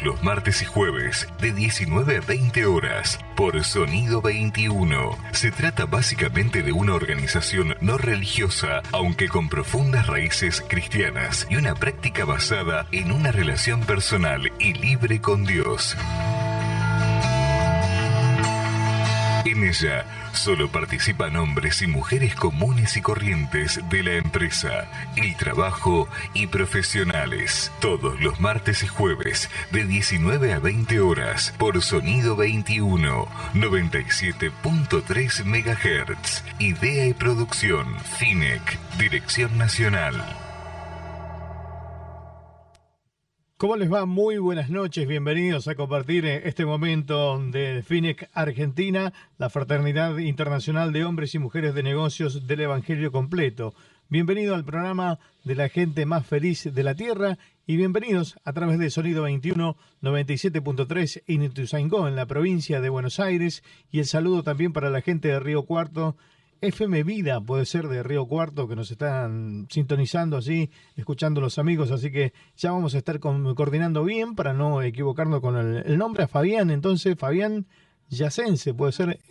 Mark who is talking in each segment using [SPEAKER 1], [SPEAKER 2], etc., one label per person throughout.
[SPEAKER 1] Los martes y jueves de 19 a 20 horas por Sonido 21. Se trata básicamente de una organización no religiosa, aunque con profundas raíces cristianas y una práctica basada en una relación personal y libre con Dios. En ella solo participan hombres y mujeres comunes y corrientes de la empresa, el trabajo y profesionales. Todos los martes y jueves de 19 a 20 horas por Sonido 21, 97.3 MHz. Idea y producción, FINEC, Dirección Nacional.
[SPEAKER 2] ¿Cómo les va? Muy buenas noches, bienvenidos a compartir este momento de FINEC Argentina, la Fraternidad Internacional de Hombres y Mujeres de Negocios del Evangelio Completo. Bienvenido al programa de la gente más feliz de la Tierra y bienvenidos a través de Sonido 21, 97.3 en Ituzaingó, en la provincia de Buenos Aires, y el saludo también para la gente de Río Cuarto. FM Vida puede ser de Río Cuarto, que nos están sintonizando así, escuchando los amigos, así que ya vamos a estar coordinando bien para no equivocarnos con el nombre. A Fabián, entonces, Fabián Yacense puede ser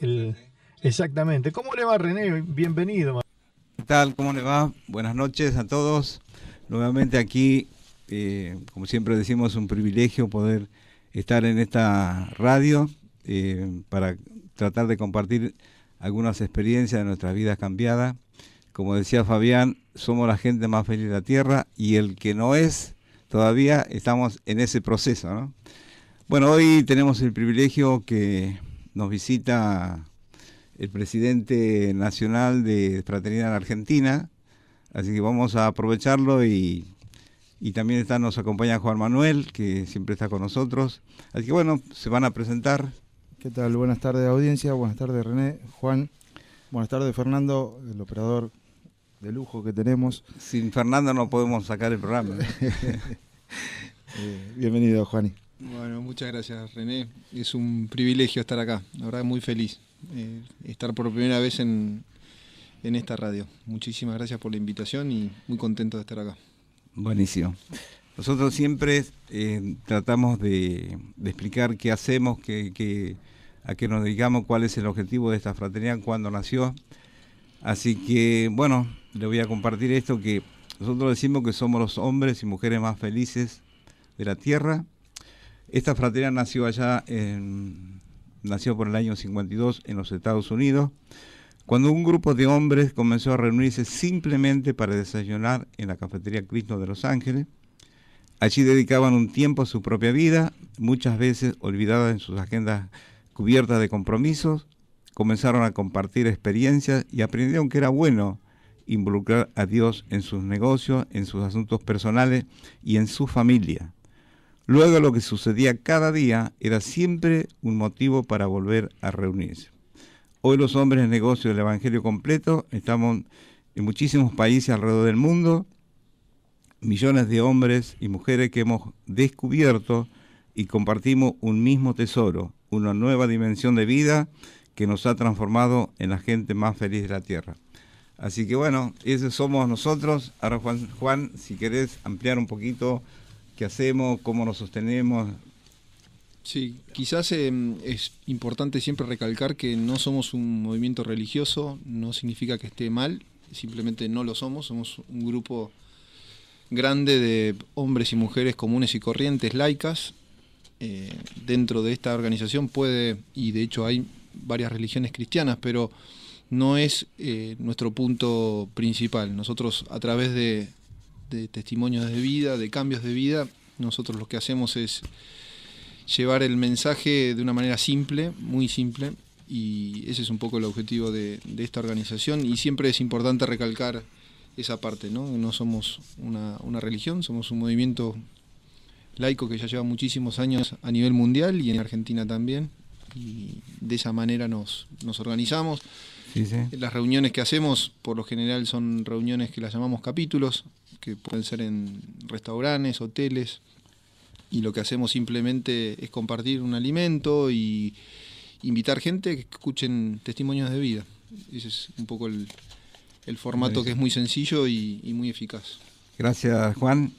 [SPEAKER 2] exactamente. ¿Cómo le va, René? Bienvenido.
[SPEAKER 3] ¿Qué tal? ¿Cómo le va? Buenas noches a todos. Nuevamente aquí, como siempre decimos, un privilegio poder estar en esta radio para tratar de compartir algunas experiencias de nuestras vidas cambiadas. Como decía Fabián, somos la gente más feliz de la Tierra y el que no es, todavía estamos en ese proceso, ¿no? Bueno, hoy tenemos el privilegio que nos visita el presidente nacional de Fraternidad en Argentina, así que vamos a aprovecharlo y también nos acompaña Juan Manuel, que siempre está con nosotros. Así que bueno, se van a presentar.
[SPEAKER 4] ¿Qué tal? Buenas tardes, audiencia. Buenas tardes, René, Juan. Buenas tardes, Fernando, el operador de lujo que tenemos.
[SPEAKER 3] Sin Fernando no podemos sacar el programa.
[SPEAKER 4] Bienvenido, Juani.
[SPEAKER 5] Bueno, muchas gracias, René. Es un privilegio estar acá. La verdad, muy feliz. Estar por primera vez en esta radio. Muchísimas gracias por la invitación y muy contento de estar acá.
[SPEAKER 3] Buenísimo. Nosotros siempre tratamos de explicar qué hacemos, a qué nos dedicamos, cuál es el objetivo de esta fraternidad, cuándo nació. Así que, bueno, le voy a compartir esto, que nosotros decimos que somos los hombres y mujeres más felices de la Tierra. Esta fraternidad nació por el año 52 en los Estados Unidos, cuando un grupo de hombres comenzó a reunirse simplemente para desayunar en la cafetería Cristo de Los Ángeles. Allí dedicaban un tiempo a su propia vida, muchas veces olvidadas en sus agendas cubiertas de compromisos. Comenzaron a compartir experiencias y aprendieron que era bueno involucrar a Dios en sus negocios, en sus asuntos personales y en su familia. Luego, lo que sucedía cada día era siempre un motivo para volver a reunirse. Hoy los hombres de negocio del Evangelio Completo estamos en muchísimos países alrededor del mundo, millones de hombres y mujeres que hemos descubierto y compartimos un mismo tesoro, una nueva dimensión de vida que nos ha transformado en la gente más feliz de la Tierra. Así que bueno, esos somos nosotros. Ahora Juan, si querés ampliar un poquito qué hacemos, cómo nos sostenemos.
[SPEAKER 5] Sí, quizás es importante siempre recalcar que no somos un movimiento religioso, no significa que esté mal, simplemente no lo somos un grupo grande de hombres y mujeres comunes y corrientes, laicas. Dentro de esta organización y de hecho hay varias religiones cristianas, pero no es nuestro punto principal. Nosotros, a través de testimonios de vida, de cambios de vida, nosotros lo que hacemos es llevar el mensaje de una manera simple, muy simple, y ese es un poco el objetivo de esta organización, y siempre es importante recalcar esa parte, ¿no? No somos una religión, somos un movimiento laico que ya lleva muchísimos años a nivel mundial y en Argentina también, y de esa manera nos organizamos.
[SPEAKER 3] Sí, sí.
[SPEAKER 5] Las reuniones que hacemos por lo general son reuniones que las llamamos capítulos, que pueden ser en restaurantes, hoteles, y lo que hacemos simplemente es compartir un alimento y invitar gente que escuchen testimonios de vida. Ese es un poco el formato, que es muy sencillo y muy eficaz.
[SPEAKER 3] Gracias, Juan.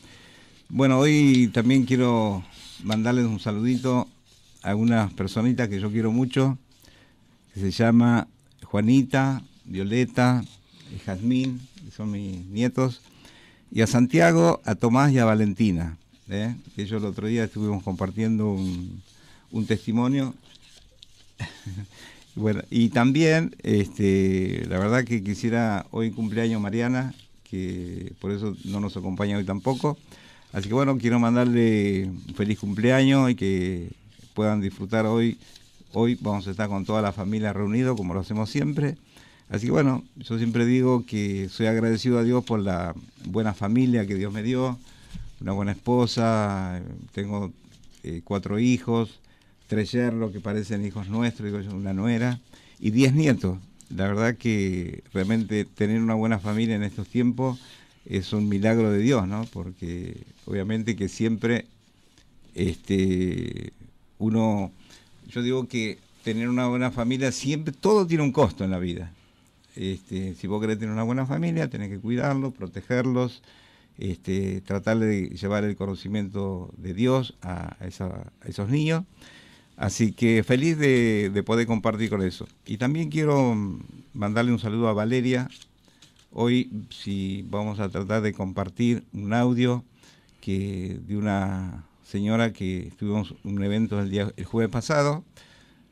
[SPEAKER 3] Bueno, hoy también quiero mandarles un saludito a unas personitas que yo quiero mucho, que se llama Juanita, Violeta, Jazmín, que son mis nietos, y a Santiago, a Tomás y a Valentina. Ellos el otro día estuvimos compartiendo un testimonio. Bueno, y también, la verdad que quisiera hoy cumpleaños Mariana, que por eso no nos acompaña hoy tampoco. Así que bueno, quiero mandarle un feliz cumpleaños y que puedan disfrutar hoy. Hoy vamos a estar con toda la familia reunidos, como lo hacemos siempre. Así que bueno, yo siempre digo que soy agradecido a Dios por la buena familia que Dios me dio, una buena esposa, tengo 4 hijos, 3 yernos que parecen hijos nuestros, digo yo, una nuera, y 10 nietos. La verdad que realmente tener una buena familia en estos tiempos es un milagro de Dios, ¿no? Porque obviamente que siempre yo digo que tener una buena familia, siempre, todo tiene un costo en la vida. Si vos querés tener una buena familia, tenés que cuidarlos, protegerlos, tratar de llevar el conocimiento de Dios a esos niños. Así que feliz de poder compartir con eso. Y también quiero mandarle un saludo a Valeria. Hoy vamos a tratar de compartir un audio de una señora que tuvimos un evento el jueves pasado,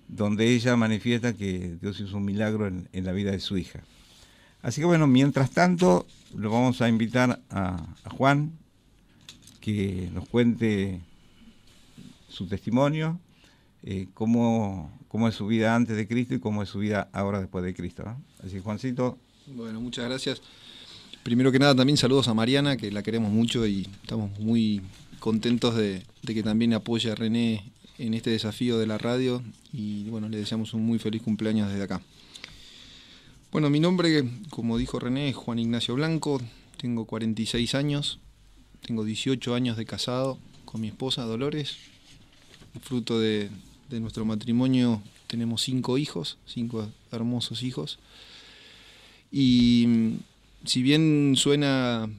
[SPEAKER 3] donde ella manifiesta que Dios hizo un milagro en la vida de su hija. Así que bueno, mientras tanto, lo vamos a invitar a Juan, que nos cuente su testimonio, cómo es su vida antes de Cristo y cómo es su vida ahora después de Cristo, ¿no? Así que Juancito.
[SPEAKER 5] Bueno, muchas gracias. Primero que nada también saludos a Mariana, que la queremos mucho y estamos muy contentos de que también apoye a René en este desafío de la radio y bueno, le deseamos un muy feliz cumpleaños desde acá. Bueno, mi nombre, como dijo René, es Juan Ignacio Blanco, tengo 46 años, tengo 18 años de casado con mi esposa Dolores. Fruto de nuestro matrimonio tenemos 5 hijos, 5 hermosos hijos. Y si bien suena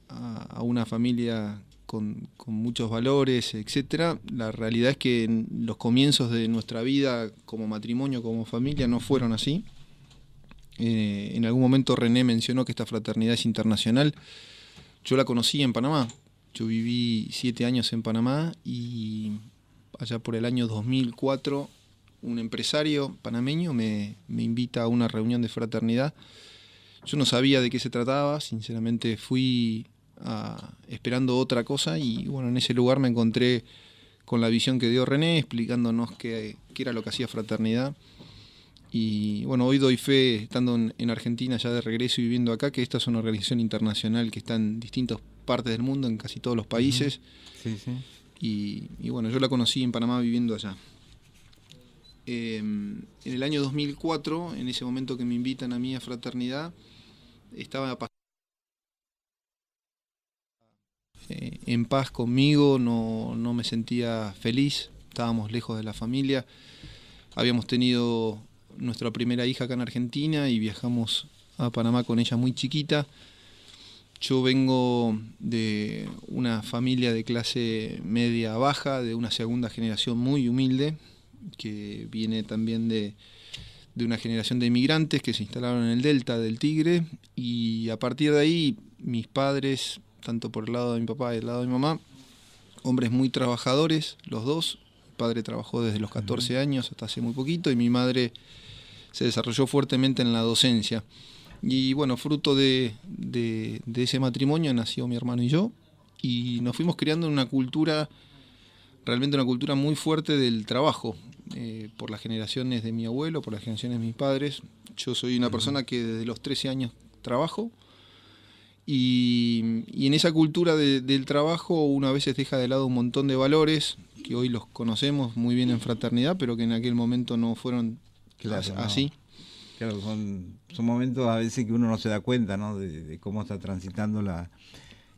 [SPEAKER 5] a una familia con muchos valores, etcétera, la realidad es que en los comienzos de nuestra vida como matrimonio, como familia, no fueron así. En algún momento René mencionó que esta fraternidad es internacional. Yo la conocí en Panamá. Yo viví 7 años en Panamá y allá por el año 2004 un empresario panameño me invita a una reunión de fraternidad. Yo no sabía de qué se trataba, sinceramente fui esperando otra cosa y bueno, en ese lugar me encontré con la visión que dio René explicándonos qué era lo que hacía fraternidad. Y bueno, hoy doy fe, estando en Argentina ya de regreso y viviendo acá, que esta es una organización internacional que está en distintas partes del mundo, en casi todos los países.
[SPEAKER 3] Sí, sí.
[SPEAKER 5] Y bueno, yo la conocí en Panamá viviendo allá. En el año 2004, en ese momento que me invitan a mí a fraternidad, estaba en paz conmigo, no me sentía feliz, estábamos lejos de la familia, habíamos tenido nuestra primera hija acá en Argentina y viajamos a Panamá con ella muy chiquita. Yo vengo de una familia de clase media baja, de una segunda generación muy humilde, que viene también de una generación de inmigrantes que se instalaron en el delta del Tigre, y a partir de ahí mis padres, tanto por el lado de mi papá y el lado de mi mamá, hombres muy trabajadores, los dos. Mi padre trabajó desde los 14 años hasta hace muy poquito y mi madre se desarrolló fuertemente en la docencia. Y bueno, fruto de ese matrimonio nació mi hermano y yo, y nos fuimos creando en una cultura, realmente una cultura muy fuerte del trabajo, por las generaciones de mi abuelo, por las generaciones de mis padres. Yo soy una persona que desde los 13 años trabajo, y en esa cultura del trabajo uno a veces deja de lado un montón de valores que hoy los conocemos muy bien en fraternidad, pero que en aquel momento no fueron así.
[SPEAKER 3] No. Claro, son momentos a veces que uno no se da cuenta, ¿no? de cómo está transitando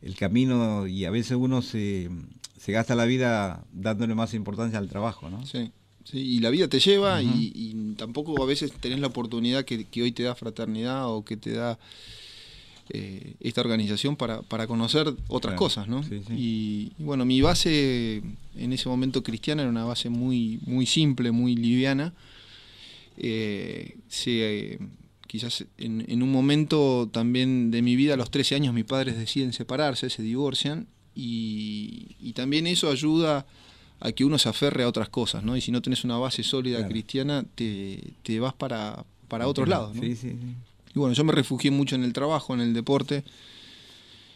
[SPEAKER 3] el camino, y a veces uno se gasta la vida dándole más importancia al trabajo, ¿no?
[SPEAKER 5] Sí, y la vida te lleva, y tampoco a veces tenés la oportunidad que hoy te da fraternidad o que te da esta organización para conocer otras cosas, ¿no?
[SPEAKER 3] Sí, sí.
[SPEAKER 5] Y bueno, mi base en ese momento cristiana era una base muy, muy simple, muy liviana. Quizás en un momento también de mi vida, a los 13 años, mis padres deciden separarse, se divorcian, y también eso ayuda a que uno se aferre a otras cosas, ¿no? Y si no tenés una base sólida cristiana, te vas para otros lados, ¿no?
[SPEAKER 3] Sí, sí, sí.
[SPEAKER 5] Y bueno, yo me refugié mucho en el trabajo, en el deporte.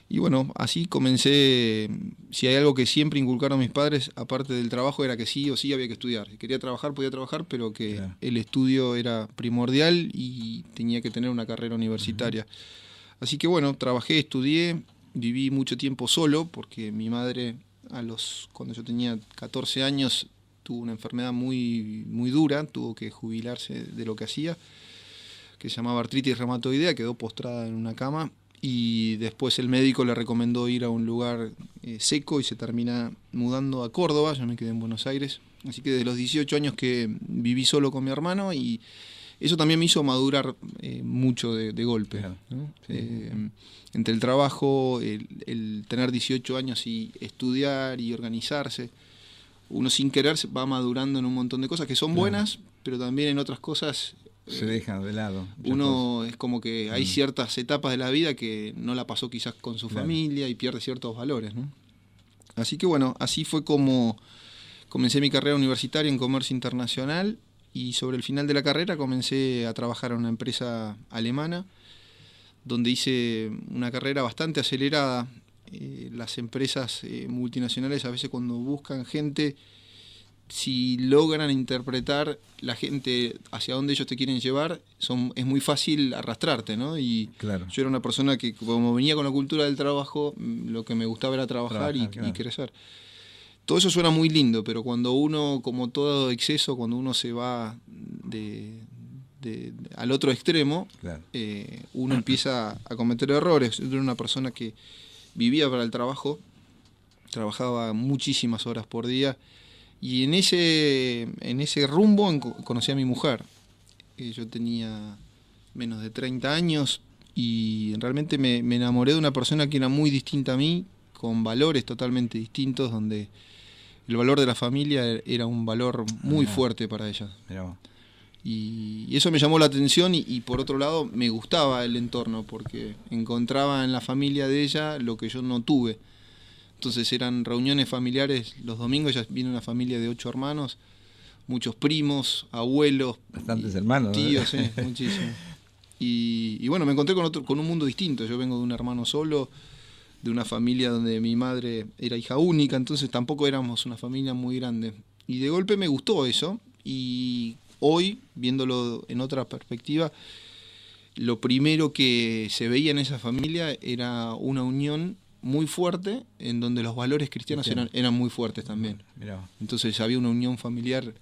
[SPEAKER 5] Y bueno, así comencé. Si hay algo que siempre inculcaron mis padres, aparte del trabajo, era que sí o sí había que estudiar. Si quería trabajar, podía trabajar, pero que el estudio era primordial y tenía que tener una carrera universitaria. Así que bueno, trabajé, estudié, viví mucho tiempo solo, porque mi madre, cuando yo tenía 14 años, tuvo una enfermedad muy, muy dura, tuvo que jubilarse de lo que hacía, que se llamaba artritis reumatoidea, quedó postrada en una cama. Y después el médico le recomendó ir a un lugar seco y se termina mudando a Córdoba. Yo me quedé en Buenos Aires. Así que desde los 18 años que viví solo con mi hermano, y eso también me hizo madurar mucho de golpe, ¿no? Sí. Entre el trabajo, el tener 18 años y estudiar y organizarse, uno sin querer va madurando en un montón de cosas que son buenas, pero también en otras cosas
[SPEAKER 3] se dejan de lado.
[SPEAKER 5] Uno es como que hay ciertas etapas de la vida que no la pasó quizás con su familia y pierde ciertos valores, ¿no? Así que bueno, así fue como comencé mi carrera universitaria en comercio internacional, y sobre el final de la carrera comencé a trabajar en una empresa alemana donde hice una carrera bastante acelerada. Las empresas multinacionales a veces cuando buscan gente, si logran interpretar la gente hacia dónde ellos te quieren llevar, es muy fácil arrastrarte, ¿no? Y yo era una persona que, como venía con la cultura del trabajo, lo que me gustaba era trabajar y crecer. Todo eso suena muy lindo, pero cuando uno, como todo exceso, cuando uno se va al otro extremo, uno empieza a cometer errores. Yo era una persona que vivía para el trabajo, trabajaba muchísimas horas por día, y en ese rumbo conocí a mi mujer. Yo tenía menos de 30 años y realmente me enamoré de una persona que era muy distinta a mí, con valores totalmente distintos, donde el valor de la familia era un valor muy fuerte para ella. Y eso me llamó la atención, y por otro lado me gustaba el entorno, porque encontraba en la familia de ella lo que yo no tuve. Entonces eran reuniones familiares los domingos. Ella viene una familia de 8 hermanos, muchos primos, abuelos,
[SPEAKER 3] bastantes hermanos,
[SPEAKER 5] tíos, muchísimos. Y bueno, me encontré con un mundo distinto. Yo vengo de un hermano solo, de una familia donde mi madre era hija única, entonces tampoco éramos una familia muy grande. Y de golpe me gustó eso, y hoy, viéndolo en otra perspectiva, lo primero que se veía en esa familia era una unión muy fuerte, en donde los valores cristianos eran muy fuertes también. Entonces había una unión familiar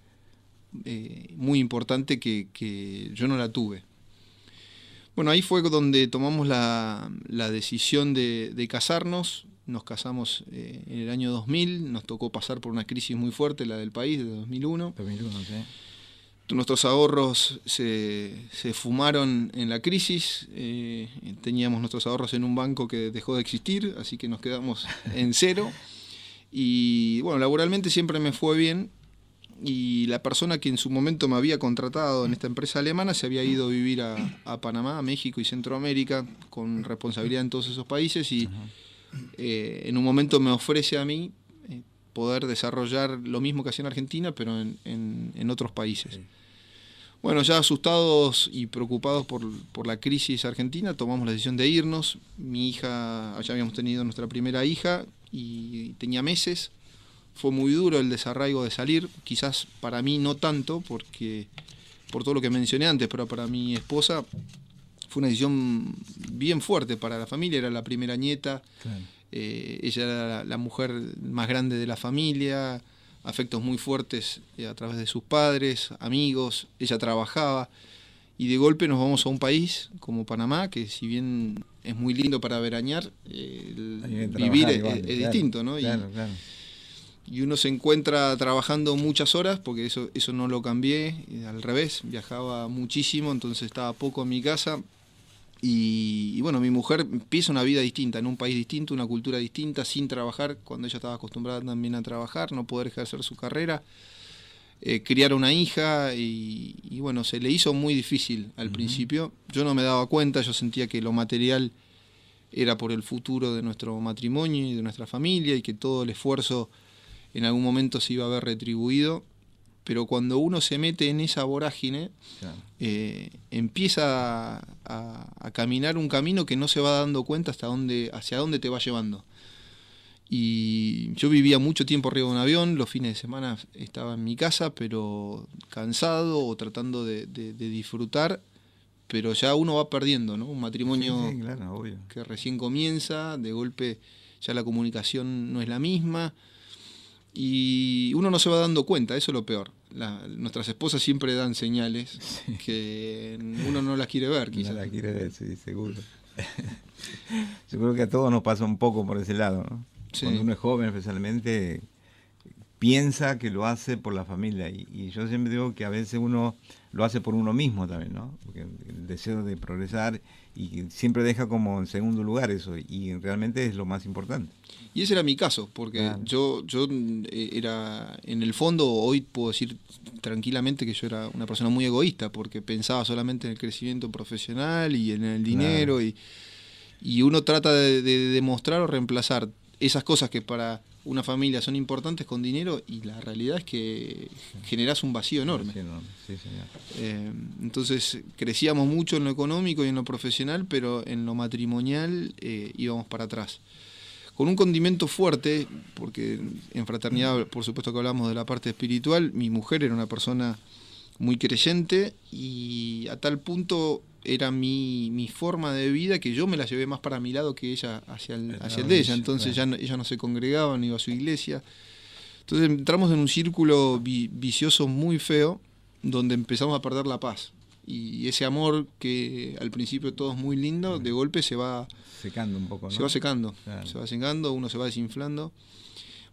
[SPEAKER 5] muy importante que yo no la tuve. Bueno, ahí fue donde tomamos la decisión de casarnos. Nos casamos en el año 2000, nos tocó pasar por una crisis muy fuerte, la del país, de 2001. Nuestros ahorros se fumaron en la crisis. Teníamos nuestros ahorros en un banco que dejó de existir, así que nos quedamos en cero. Y bueno, laboralmente siempre me fue bien, y la persona que en su momento me había contratado en esta empresa alemana se había ido a vivir a Panamá, a México y Centroamérica, con responsabilidad en todos esos países, y en un momento me ofrece a mí poder desarrollar lo mismo que hacía en Argentina, pero en otros países. Bueno, ya asustados y preocupados por la crisis argentina, tomamos la decisión de irnos. Mi hija, ya habíamos tenido nuestra primera hija y tenía meses. Fue muy duro el desarraigo de salir, quizás para mí no tanto, porque por todo lo que mencioné antes, pero para mi esposa fue una decisión bien fuerte para la familia. Era la primera nieta, ella era la mujer más grande de la familia, afectos muy fuertes a través de sus padres, amigos. Ella trabajaba, y de golpe nos vamos a un país como Panamá, que si bien es muy lindo para veranear, vivir es distinto, ¿no? Y uno se encuentra trabajando muchas horas, porque eso no lo cambié, al revés, viajaba muchísimo, entonces estaba poco en mi casa. Y bueno, mi mujer empieza una vida distinta, en un país distinto, una cultura distinta, sin trabajar, cuando ella estaba acostumbrada también a trabajar, no poder ejercer su carrera, criar una hija y bueno, se le hizo muy difícil al principio. Yo no me daba cuenta, yo sentía que lo material era por el futuro de nuestro matrimonio y de nuestra familia y que todo el esfuerzo en algún momento se iba a ver retribuido. Pero cuando uno se mete en esa vorágine, claro, empieza a caminar un camino que no se va dando cuenta hacia dónde te va llevando. Y yo vivía mucho tiempo arriba de un avión, los fines de semana estaba en mi casa, pero cansado o tratando de disfrutar, pero ya uno va perdiendo, ¿no? Un matrimonio
[SPEAKER 3] sí, claro, obvio,
[SPEAKER 5] que recién comienza, de golpe ya la comunicación no es la misma. Y uno no se va dando cuenta, eso es lo peor. Nuestras esposas siempre dan señales que uno no las quiere ver, quizás.
[SPEAKER 3] No las quiere ver, sí, seguro. Yo creo que a todos nos pasa un poco por ese lado, ¿no? Sí. Cuando uno es joven especialmente, piensa que lo hace por la familia. Y yo siempre digo que a veces uno lo hace por uno mismo también, ¿no? Porque el deseo de progresar y siempre deja como en segundo lugar eso, y realmente es lo más importante.
[SPEAKER 5] Y ese era mi caso, porque claro, yo era, en el fondo, hoy puedo decir tranquilamente que yo era una persona muy egoísta, porque pensaba solamente en el crecimiento profesional y en el dinero, claro, y uno trata de demostrar o reemplazar esas cosas que para una familia son importantes con dinero, y la realidad es que generás un vacío enorme.
[SPEAKER 3] Sí, señor.
[SPEAKER 5] Entonces crecíamos mucho en lo económico y en lo profesional, pero en lo matrimonial íbamos para atrás. Con un condimento fuerte, porque en Fraternidad por supuesto que hablamos de la parte espiritual. Mi mujer era una persona muy creyente y a tal punto era mi forma de vida que yo me la llevé más para mi lado que ella hacia el de ella. Entonces ella no se congregaba, no iba a su iglesia. Entonces entramos en un círculo vicioso muy feo, donde empezamos a perder la paz. Y ese amor que al principio todo es muy lindo, de golpe se va
[SPEAKER 3] secando un poco, ¿no?
[SPEAKER 5] Se va secando, claro, se va secando, uno se va desinflando.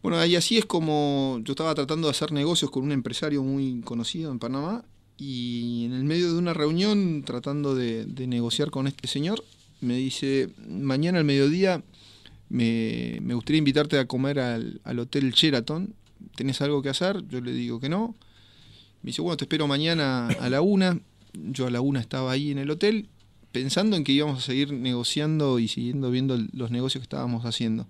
[SPEAKER 5] Bueno, y así es como yo estaba tratando de hacer negocios con un empresario muy conocido en Panamá, y en el medio de una reunión, tratando de negociar con este señor, me dice: mañana al mediodía me gustaría invitarte a comer al Hotel Sheraton, ¿tenés algo que hacer? Yo le digo que no. Me dice: bueno, te espero mañana a la 1. Yo a la 1 estaba ahí en el hotel, pensando en que íbamos a seguir negociando y siguiendo viendo los negocios que estábamos haciendo.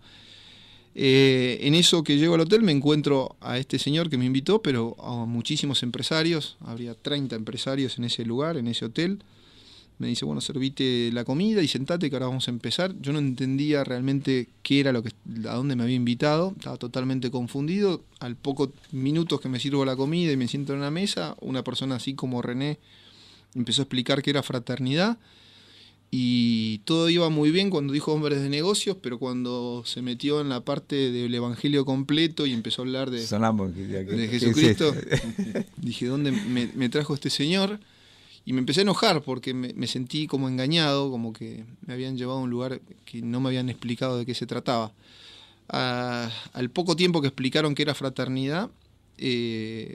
[SPEAKER 5] En eso que llego al hotel me encuentro a este señor que me invitó, pero a muchísimos empresarios, habría 30 empresarios en ese lugar, en ese hotel. Me dice: bueno, servite la comida y sentate que ahora vamos a empezar. Yo no entendía realmente qué era a dónde me había invitado, estaba totalmente confundido. Al pocos minutos que me sirvo la comida y me siento en una mesa, una persona así como René empezó a explicar que era Fraternidad, y todo iba muy bien cuando dijo hombres de negocios, pero cuando se metió en la parte del evangelio completo y empezó a hablar de Jesucristo, dije: ¿dónde me trajo este señor? Y me empecé a enojar porque me sentí como engañado, como que me habían llevado a un lugar que no me habían explicado de qué se trataba. Al poco tiempo que explicaron que era Fraternidad,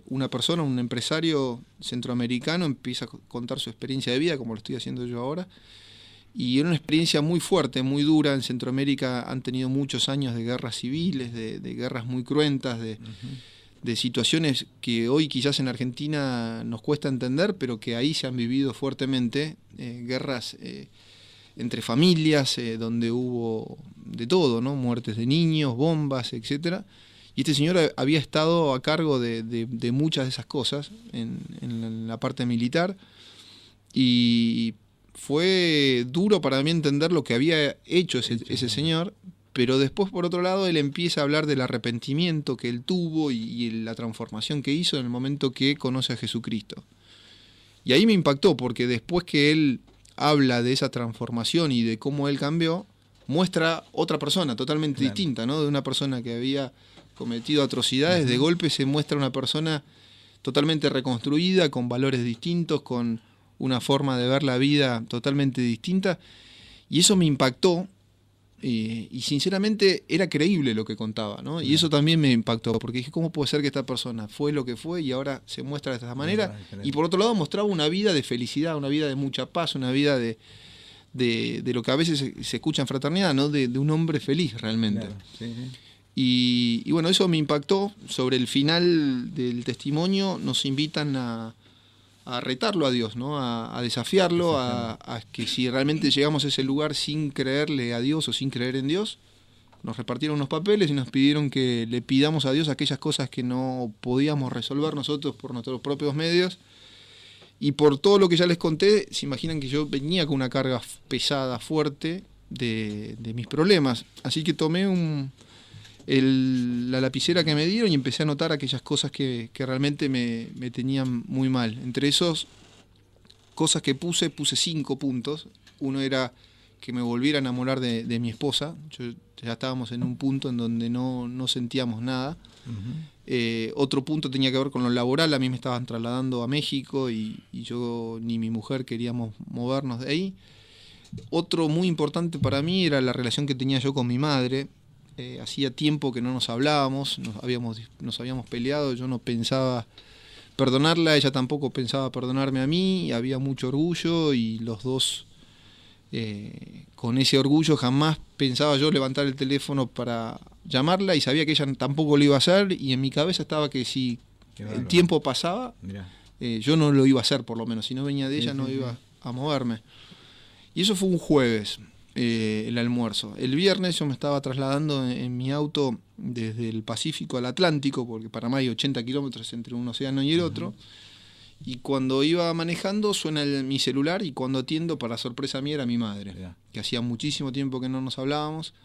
[SPEAKER 5] una persona, un empresario centroamericano, empieza a contar su experiencia de vida, como lo estoy haciendo yo ahora, y era una experiencia muy fuerte, muy dura. En Centroamérica han tenido muchos años de guerras civiles, de guerras muy cruentas, de situaciones que hoy quizás en Argentina nos cuesta entender, pero que ahí se han vivido fuertemente, guerras entre familias, donde hubo de todo, ¿no? Muertes de niños, bombas, etcétera. Y este señor había estado a cargo de muchas de esas cosas en la parte militar, y fue duro para mí entender lo que había hecho ese señor, pero después, por otro lado, él empieza a hablar del arrepentimiento que él tuvo y la transformación que hizo en el momento que conoce a Jesucristo. Y ahí me impactó, porque después que él habla de esa transformación y de cómo él cambió, muestra otra persona totalmente distinta, ¿no? De una persona que había cometido atrocidades, de golpe se muestra una persona totalmente reconstruida, con valores distintos, con una forma de ver la vida totalmente distinta, y eso me impactó, y sinceramente era creíble lo que contaba, ¿no? Y eso también me impactó, porque dije: ¿cómo puede ser que esta persona fue lo que fue y ahora se muestra de esta manera? Y por otro lado mostraba una vida de felicidad, una vida de mucha paz, una vida de de lo que a veces se escucha en fraternidad, ¿no? De un hombre feliz realmente.
[SPEAKER 3] Claro, sí, sí.
[SPEAKER 5] Y bueno, eso me impactó. Sobre el final del testimonio nos invitan a retarlo a Dios, ¿no? A desafiarlo, a que si realmente llegamos a ese lugar sin creerle a Dios o sin creer en Dios, nos repartieron unos papeles y nos pidieron que le pidamos a Dios aquellas cosas que no podíamos resolver nosotros por nuestros propios medios. Y por todo lo que ya les conté, se imaginan que yo venía con una carga pesada, fuerte de mis problemas. Así que tomé la lapicera que me dieron y empecé a anotar aquellas cosas que realmente me tenían muy mal. Entre esos cosas que puse 5 puntos. Uno era que me volviera a enamorar de mi esposa. Ya estábamos en un punto en donde no sentíamos nada. Otro punto tenía que ver con lo laboral. A mí me estaban trasladando a México y yo ni mi mujer queríamos movernos de ahí. Otro muy importante para mí era la relación que tenía yo con mi madre. Hacía tiempo que no nos hablábamos, nos habíamos peleado, yo no pensaba perdonarla, ella tampoco pensaba perdonarme a mí, había mucho orgullo y los dos con ese orgullo jamás pensaba yo levantar el teléfono para llamarla y sabía que ella tampoco lo iba a hacer y en mi cabeza estaba que si el tiempo pasaba, yo no lo iba a hacer por lo menos, si no venía de ella no iba a moverme. Y eso fue un jueves. El almuerzo. El viernes yo me estaba trasladando en mi auto desde el Pacífico al Atlántico, porque Panamá hay 80 kilómetros entre un océano y el otro, y cuando iba manejando suena mi celular y cuando atiendo, para sorpresa mía, era mi madre, que hacía muchísimo tiempo que no nos hablábamos,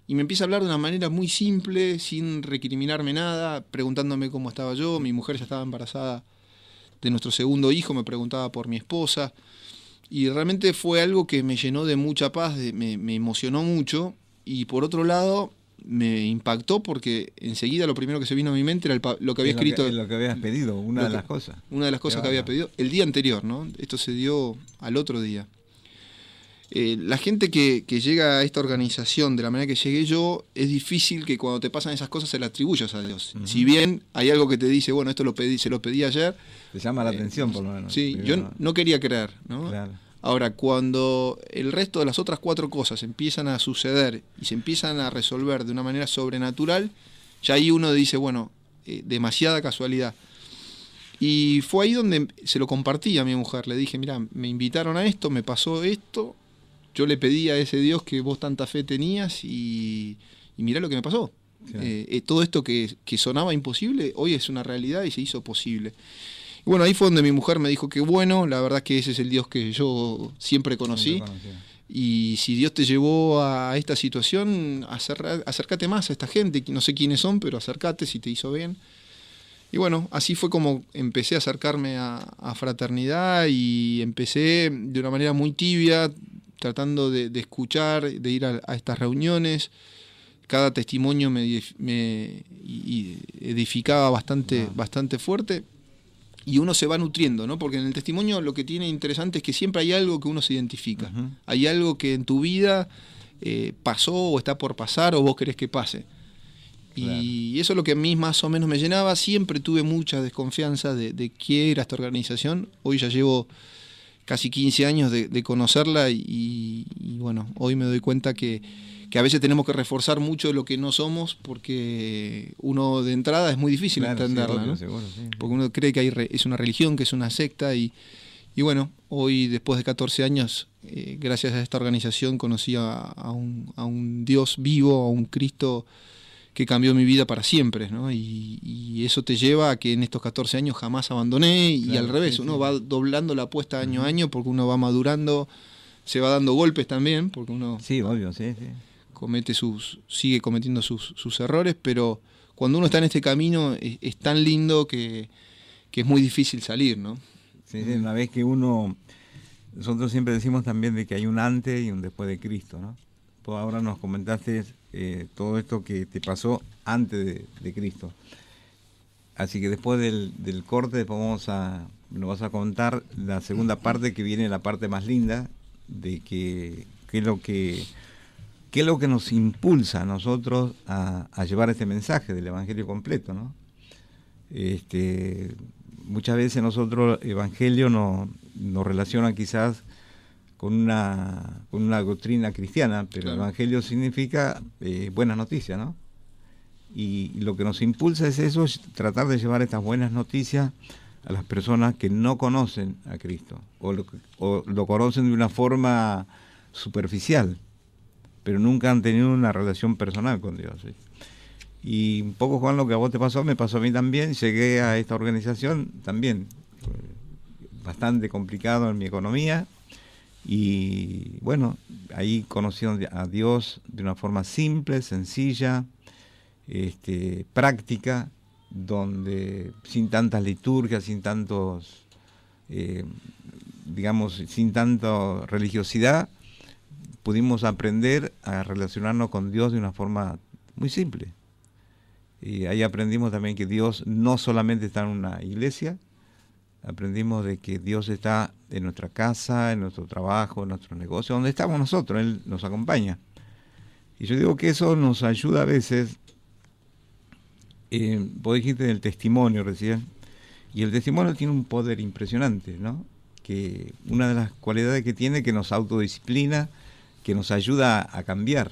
[SPEAKER 5] y me empieza a hablar de una manera muy simple, sin recriminarme nada, preguntándome cómo estaba yo. Mi mujer ya estaba embarazada de nuestro segundo hijo, me preguntaba por mi esposa. Y realmente fue algo que me llenó de mucha paz, me emocionó mucho y por otro lado me impactó porque enseguida lo primero que se vino a mi mente era lo que había escrito.
[SPEAKER 3] Lo que habías pedido, una de las cosas.
[SPEAKER 5] Una de las cosas que había pedido el día anterior, ¿no? Esto se dio al otro día. La gente que llega a esta organización de la manera que llegué yo, es difícil que cuando te pasan esas cosas se las atribuyas a Dios. Si bien hay algo que te dice, bueno, esto se lo pedí ayer.
[SPEAKER 3] Te llama la atención por lo menos.
[SPEAKER 5] Sí, yo no quería creer, ¿no?
[SPEAKER 3] Claro.
[SPEAKER 5] Ahora, cuando el resto de las otras 4 cosas empiezan a suceder y se empiezan a resolver de una manera sobrenatural, ya ahí uno dice, bueno, demasiada casualidad. Y fue ahí donde se lo compartí a mi mujer. Le dije, mira, me invitaron a esto, me pasó esto, yo le pedí a ese Dios que vos tanta fe tenías y mirá lo que me pasó. Claro. Todo esto que sonaba imposible, hoy es una realidad y se hizo posible. Y bueno, ahí fue donde mi mujer me dijo que bueno, la verdad que ese es el Dios que yo siempre conocí. Y si Dios te llevó a esta situación, acércate más a esta gente, no sé quiénes son, pero acércate si te hizo bien. Y bueno, así fue como empecé a acercarme a Fraternidad y empecé de una manera muy tibia, tratando de escuchar, de ir a estas reuniones. Cada testimonio me edificaba bastante fuerte. Y uno se va nutriendo, ¿no? Porque en el testimonio lo que tiene interesante es que siempre hay algo que uno se identifica. Hay algo que en tu vida pasó o está por pasar o vos querés que pase. Claro. Y eso es lo que a mí más o menos me llenaba. Siempre tuve mucha desconfianza de qué era esta organización. Hoy ya llevo casi 15 años de conocerla y bueno, hoy me doy cuenta que a veces tenemos que reforzar mucho lo que no somos porque uno de entrada es muy difícil entenderla, sí, ¿no? Seguro, sí. Porque uno cree que es una religión, que es una secta y bueno, hoy después de 14 años, gracias a esta organización conocí a un Dios vivo, a un Cristo que cambió mi vida para siempre, ¿no? Y eso te lleva a que en estos 14 años jamás abandoné y claro, al revés, uno va doblando la apuesta año a año porque uno va madurando, se va dando golpes también, porque uno...
[SPEAKER 3] Sí, obvio, sí.
[SPEAKER 5] Sigue cometiendo sus errores, pero cuando uno está en este camino es tan lindo que es muy difícil salir, ¿no?
[SPEAKER 3] Sí, una vez que nosotros siempre decimos también de que hay un antes y un después de Cristo, ¿no? Pues ahora nos comentaste todo esto que te pasó antes de Cristo. Así que después del corte después nos vas a contar la segunda parte, que viene la parte más linda de qué es lo que nos impulsa a nosotros a llevar este mensaje del Evangelio completo, ¿no? Muchas veces nosotros Evangelio nos relaciona quizás con una doctrina cristiana, pero
[SPEAKER 5] Claro.
[SPEAKER 3] el Evangelio significa buenas noticias, ¿no? Y lo que nos impulsa es eso, es tratar de llevar estas buenas noticias a las personas que no conocen a Cristo, o lo conocen de una forma superficial, pero nunca han tenido una relación personal con Dios, ¿sí? Y un poco, Juan, lo que a vos te pasó, me pasó a mí también. Llegué a esta organización también, bastante complicado en mi economía, y bueno, ahí conocí a Dios de una forma simple, sencilla, práctica, donde sin tantas liturgias, sin tantos, digamos, sin tanta religiosidad, pudimos aprender a relacionarnos con Dios de una forma muy simple. Y ahí aprendimos también que Dios no solamente está en una iglesia, aprendimos de que Dios está en nuestra casa, en nuestro trabajo, en nuestro negocio, donde estamos nosotros, Él nos acompaña. Y yo digo que eso nos ayuda a veces. Vos dijiste del testimonio recién, y el testimonio tiene un poder impresionante, ¿no? Que una de las cualidades que tiene, que nos autodisciplina, que nos ayuda a cambiar.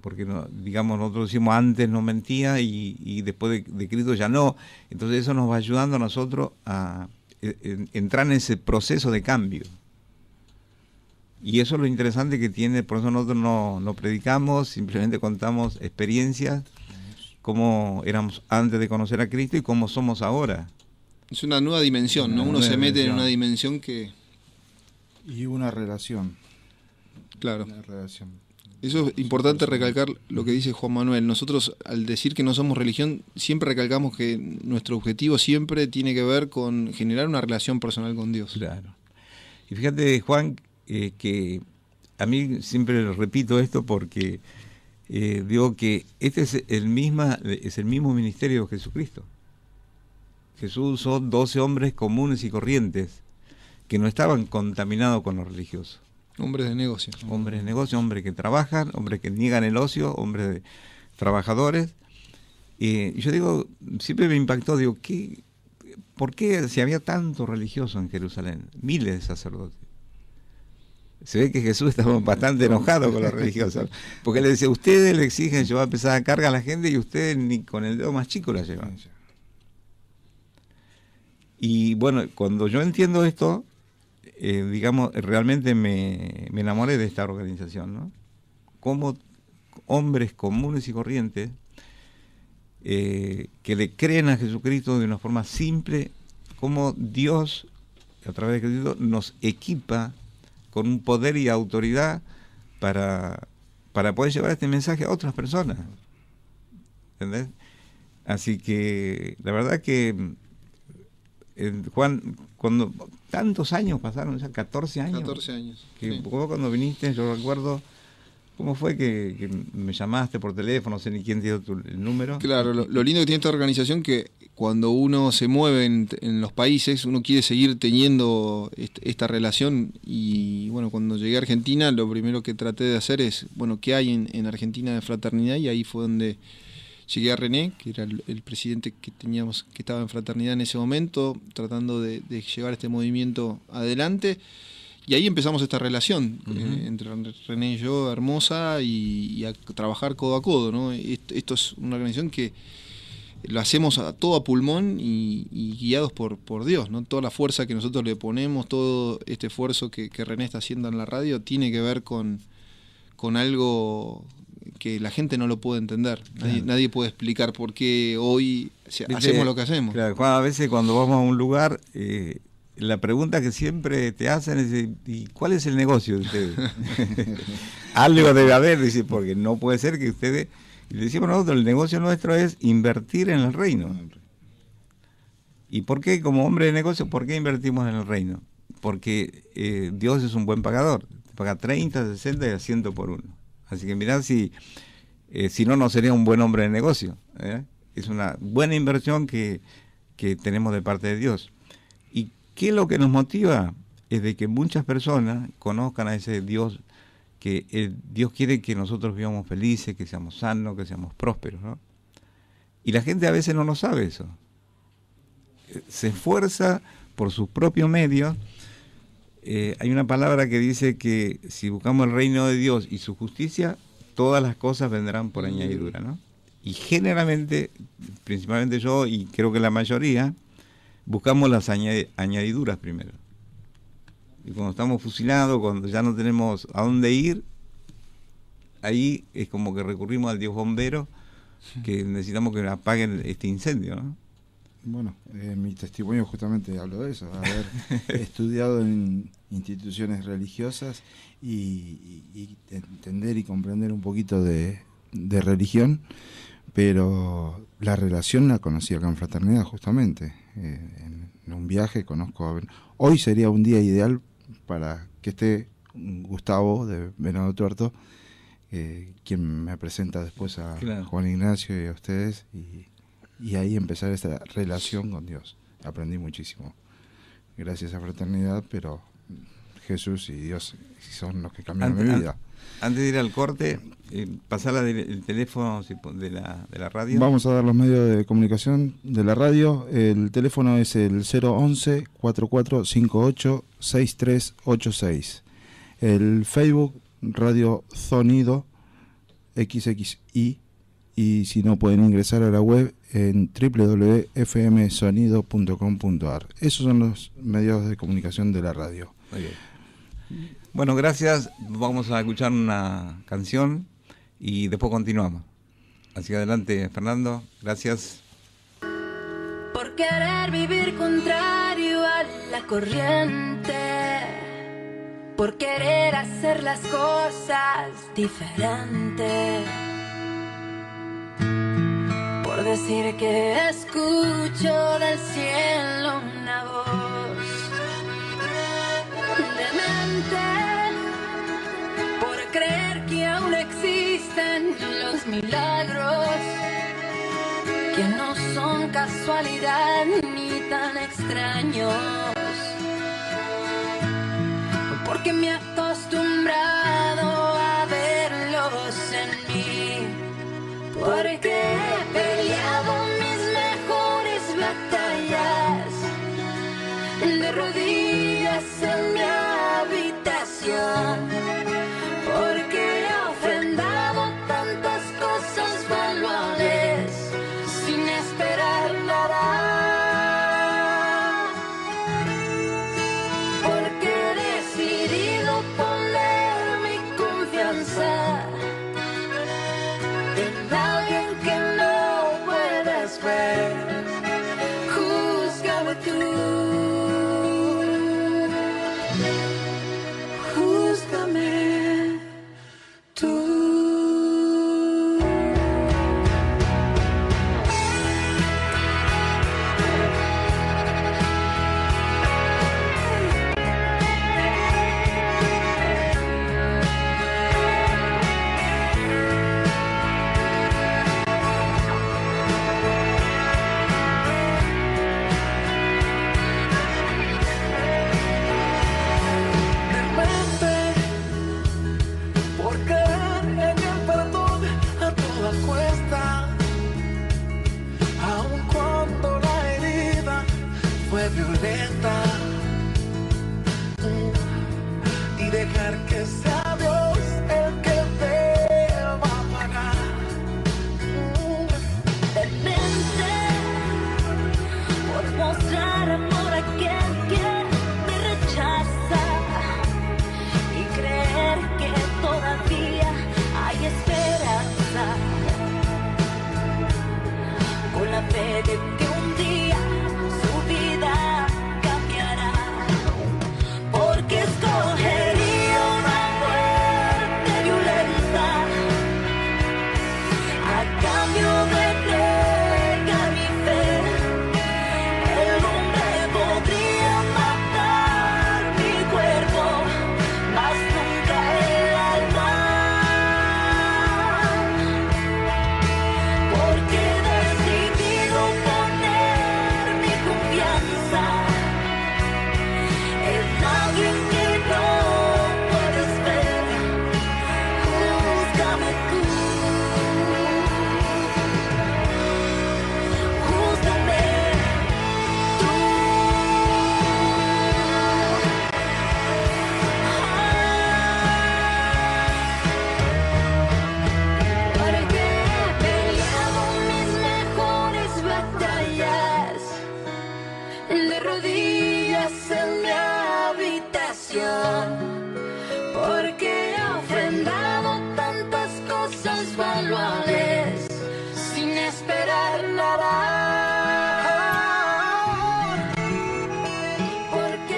[SPEAKER 3] Porque, digamos, nosotros decimos antes no mentía y después de Cristo ya no. Entonces eso nos va ayudando a nosotros a entrar en ese proceso de cambio. Y eso es lo interesante que tiene, por eso nosotros no predicamos, simplemente contamos experiencias, cómo éramos antes de conocer a Cristo y cómo somos ahora.
[SPEAKER 5] Es una nueva dimensión, ¿no? Uno se mete en una dimensión que...
[SPEAKER 4] Y una relación.
[SPEAKER 5] Claro.
[SPEAKER 4] Una relación.
[SPEAKER 5] Eso es importante recalcar lo que dice Juan Manuel. Nosotros, al decir que no somos religión, siempre recalcamos que nuestro objetivo siempre tiene que ver con generar una relación personal con Dios.
[SPEAKER 3] Claro. Y fíjate, Juan, que a mí siempre repito esto porque digo que este es el mismo ministerio de Jesucristo. Jesús usó 12 hombres comunes y corrientes que no estaban contaminados con lo religioso.
[SPEAKER 5] Hombres de negocio.
[SPEAKER 3] Hombres de negocio, hombres que trabajan, hombres que niegan el ocio, hombres trabajadores. Y yo digo, siempre me impactó, digo, ¿por qué si había tanto religioso en Jerusalén? Miles de sacerdotes. Se ve que Jesús estaba bastante enojado con los religiosos, porque le decía, ustedes le exigen llevar pesada carga a la gente y ustedes ni con el dedo más chico la llevan. Y bueno, cuando yo entiendo esto, digamos, realmente me enamoré de esta organización, ¿no? Como hombres comunes y corrientes que le creen a Jesucristo de una forma simple, como Dios, a través de Jesucristo, nos equipa con un poder y autoridad para poder llevar este mensaje a otras personas. ¿Entendés? Así que la verdad que Juan, cuando tantos años pasaron, ya 14 años.
[SPEAKER 5] 14 años.
[SPEAKER 3] Que
[SPEAKER 5] Sí.
[SPEAKER 3] vos cuando viniste, yo recuerdo, ¿cómo fue que me llamaste por teléfono? No sé ni quién te dio el número.
[SPEAKER 5] Claro, lo lindo que tiene esta organización que cuando uno se mueve en los países, uno quiere seguir teniendo esta relación. Y bueno, cuando llegué a Argentina, lo primero que traté de hacer es, bueno, ¿qué hay en Argentina de fraternidad? Y ahí fue donde llegué a René, que era el presidente que teníamos, que estaba en fraternidad en ese momento, tratando de llevar este movimiento adelante. Y ahí empezamos esta relación entre René y yo, hermosa, y a trabajar codo a codo, ¿no? Esto es una organización que lo hacemos todo a pulmón y guiados por Dios, ¿no? Toda la fuerza que nosotros le ponemos, todo este esfuerzo que René está haciendo en la radio tiene que ver con algo que la gente no lo puede entender. Nadie puede explicar por qué hoy hacemos lo que hacemos.
[SPEAKER 3] Claro, a veces cuando vamos a un lugar, la pregunta que siempre te hacen es, ¿y cuál es el negocio de ustedes? Algo debe haber, dice, porque no puede ser que ustedes... Y le decimos nosotros, el negocio nuestro es invertir en el reino. ¿Y por qué, como hombre de negocio, por qué invertimos en el reino? Porque Dios es un buen pagador. Te paga 30, 60 y a 100 por uno. Así que mirá si no sería un buen hombre de negocio. Es una buena inversión que tenemos de parte de Dios. ¿Y qué es lo que nos motiva? Es de que muchas personas conozcan a ese Dios, que Dios quiere que nosotros vivamos felices, que seamos sanos, que seamos prósperos, ¿no? Y la gente a veces no lo sabe eso. Se esfuerza por sus propios medios hay una palabra que dice que si buscamos el reino de Dios y su justicia, todas las cosas vendrán por añadidura, ¿no? Y generalmente, principalmente yo y creo que la mayoría, buscamos las añadiduras primero. Y cuando estamos fusilados, cuando ya no tenemos a dónde ir, ahí es como que recurrimos al Dios bombero, que necesitamos que apaguen este incendio, ¿no?
[SPEAKER 4] Bueno, mi testimonio justamente hablo de eso, haber estudiado en instituciones religiosas y entender y comprender un poquito de religión, pero la relación la conocí acá en Fraternidad justamente. En un viaje conozco hoy sería un día ideal para que esté Gustavo de Venado Tuerto, quien me presenta después a
[SPEAKER 3] claro.
[SPEAKER 4] Juan Ignacio y a ustedes, y ahí empezar esta relación con Dios. Aprendí muchísimo gracias a Fraternidad, pero Jesús y Dios son los que cambiaron mi vida.
[SPEAKER 3] Antes de ir al corte, pasar el teléfono de la radio.
[SPEAKER 4] Vamos a dar los medios de comunicación de la radio. El teléfono es el 011-4458-6386. El Facebook, Radio Sonido XXI. Y si no, pueden ingresar a la web en www.fmsonido.com.ar. Esos son los medios de comunicación de la radio.
[SPEAKER 3] Muy bien. Bueno, gracias. Vamos a escuchar una canción y después continuamos. Hacia adelante, Fernando. Gracias.
[SPEAKER 6] Por querer vivir contrario a la corriente, por querer hacer las cosas diferentes, por decir que escucho del cielo una voz demente, por creer que aún existen los milagros, que no son casualidad ni tan extraños, porque me he acostumbrado a verlos en mí, porque he peleado mis mejores batallas de rodillas en mi habitación, porque he ofrendado tantas cosas valuables sin esperar nada, porque he decidido poner mi confianza en alguien que no puedes ver. Júzgame tú. Porque escogería una de rodillas en mi habitación, porque he ofrendado tantas cosas valuables sin esperar nada.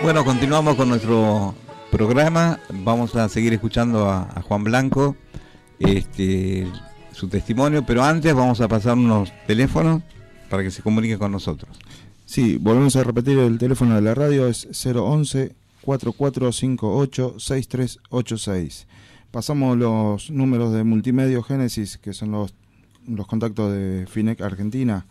[SPEAKER 3] Bueno, continuamos con nuestro programa. Vamos a seguir escuchando a Juan Blanco, su testimonio, pero antes vamos a pasar unos teléfonos para que se comunique con nosotros.
[SPEAKER 4] Sí, volvemos a repetir el teléfono de la radio, es 011-4458-6386. Pasamos los números de Multimedio Génesis, que son los contactos de FINEC Argentina.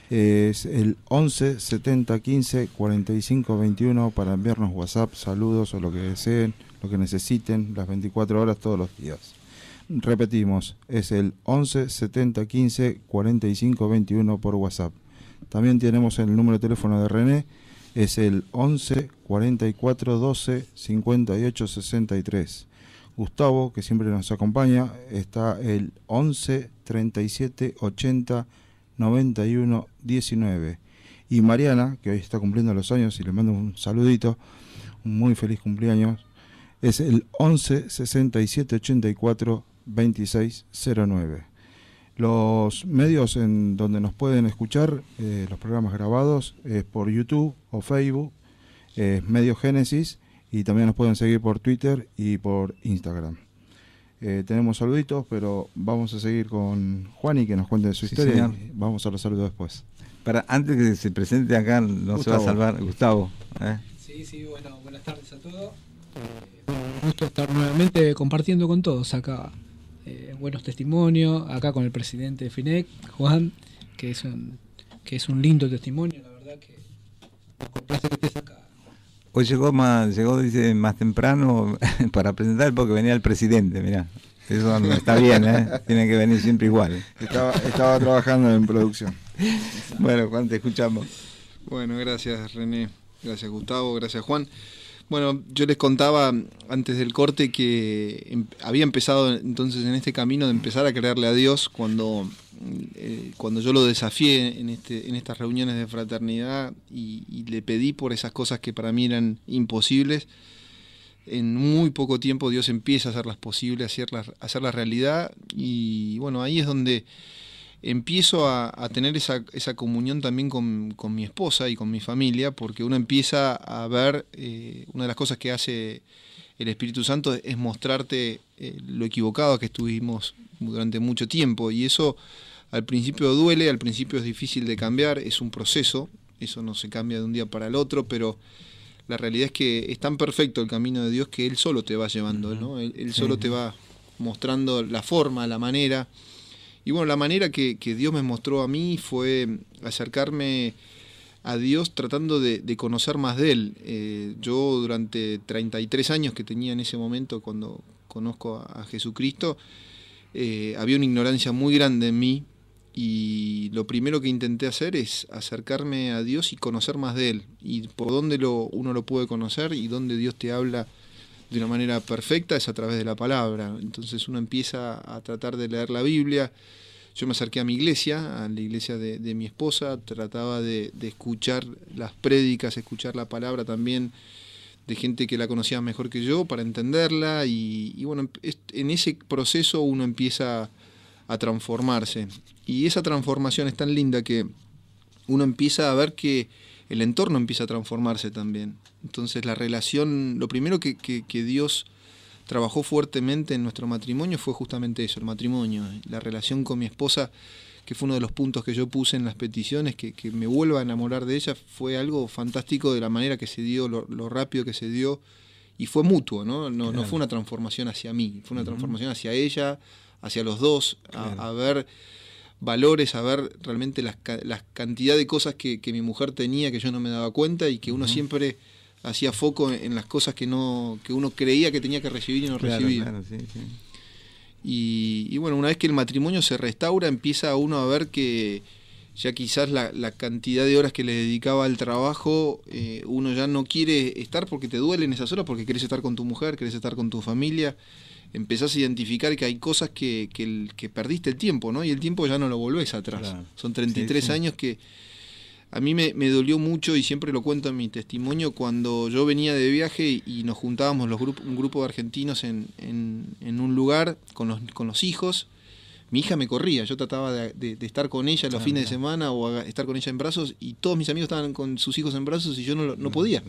[SPEAKER 4] Es el 11 70 15 45 21 para enviarnos WhatsApp, saludos o lo que deseen, lo que necesiten, las 24 horas todos los días. Repetimos, es el 11 70 15 45 21 por WhatsApp. También tenemos el número de teléfono de René, es el 11 44 12 58 63. Gustavo, que siempre nos acompaña, está el 11 37 80 91 19. Y Mariana, que hoy está cumpliendo los años y le mando un saludito, un muy feliz cumpleaños, es el 11 67 84 26 09. Los medios en donde nos pueden escuchar los programas grabados es por YouTube o Facebook, Medio Génesis, y también nos pueden seguir por Twitter y por Instagram. Tenemos saluditos, pero vamos a seguir con Juani, que nos cuente su historia,
[SPEAKER 3] señor.
[SPEAKER 4] y vamos a los saludos después.
[SPEAKER 3] Antes que se presente acá, no
[SPEAKER 4] Gustavo.
[SPEAKER 3] se va a salvar Gustavo.
[SPEAKER 7] Sí, bueno, buenas tardes a todos. Un gusto estar nuevamente compartiendo con todos acá buenos testimonios, acá con el presidente de FINEC, Juan, que es un lindo testimonio, la verdad que nos complace que estés acá.
[SPEAKER 3] Hoy llegó dice, más temprano para presentar porque venía el presidente, mirá. Eso no está bien, tiene que venir siempre igual.
[SPEAKER 4] Estaba trabajando en producción.
[SPEAKER 3] Bueno, Juan, te escuchamos.
[SPEAKER 5] Bueno, gracias René, gracias Gustavo, gracias Juan. Bueno, yo les contaba antes del corte que había empezado entonces en este camino de empezar a creerle a Dios cuando yo lo desafié en estas reuniones de fraternidad y le pedí por esas cosas que para mí eran imposibles. En muy poco tiempo Dios empieza a hacerlas posibles, a hacerlas realidad, y bueno, ahí es donde empiezo a tener esa comunión también con mi esposa y con mi familia, porque uno empieza a ver, una de las cosas que hace el Espíritu Santo es mostrarte lo equivocado que estuvimos durante mucho tiempo, y eso al principio duele, al principio es difícil de cambiar, es un proceso, eso no se cambia de un día para el otro, pero la realidad es que es tan perfecto el camino de Dios que Él solo te va llevando, ¿no? Él solo te va mostrando la forma, la manera. Y bueno, la manera que Dios me mostró a mí fue acercarme a Dios tratando de conocer más de Él. Yo durante 33 años que tenía en ese momento cuando conozco a Jesucristo, había una ignorancia muy grande en mí, y lo primero que intenté hacer es acercarme a Dios y conocer más de Él. Y por dónde uno lo puede conocer y dónde Dios te habla de una manera perfecta es a través de la palabra. Entonces uno empieza a tratar de leer la Biblia. Yo me acerqué a mi iglesia, a la iglesia de mi esposa, trataba de escuchar las prédicas, escuchar la palabra también de gente que la conocía mejor que yo para entenderla, y bueno, en ese proceso uno empieza a transformarse, y esa transformación es tan linda que uno empieza a ver que el entorno empieza a transformarse también. Entonces la relación, lo primero que Dios trabajó fuertemente en nuestro matrimonio fue justamente eso, el matrimonio, la relación con mi esposa, que fue uno de los puntos que yo puse en las peticiones, que me vuelva a enamorar de ella. Fue algo fantástico de la manera que se dio, lo rápido que se dio, y fue mutuo, ¿no? No fue una transformación hacia mí, fue una transformación hacia ella, hacia los dos, a ver valores, a ver realmente la cantidad de cosas que mi mujer tenía que yo no me daba cuenta, y que uno siempre hacía foco en las cosas que uno creía que tenía que recibir y no recibía.
[SPEAKER 3] Claro, sí.
[SPEAKER 5] Y bueno, una vez que el matrimonio se restaura, empieza uno a ver que ya quizás la cantidad de horas que le dedicaba al trabajo, uno ya no quiere estar porque te duelen esas horas, porque querés estar con tu mujer, querés estar con tu familia. Empezás a identificar que hay cosas que perdiste el tiempo, ¿no? Y el tiempo ya no lo volvés atrás. Claro. Son 33 años que A mí me dolió mucho, y siempre lo cuento en mi testimonio, cuando yo venía de viaje y nos juntábamos un grupo de argentinos en un lugar con los hijos. Mi hija me corría, yo trataba de estar con ella los fines de semana o estar con ella en brazos, y todos mis amigos estaban con sus hijos en brazos y yo no podía.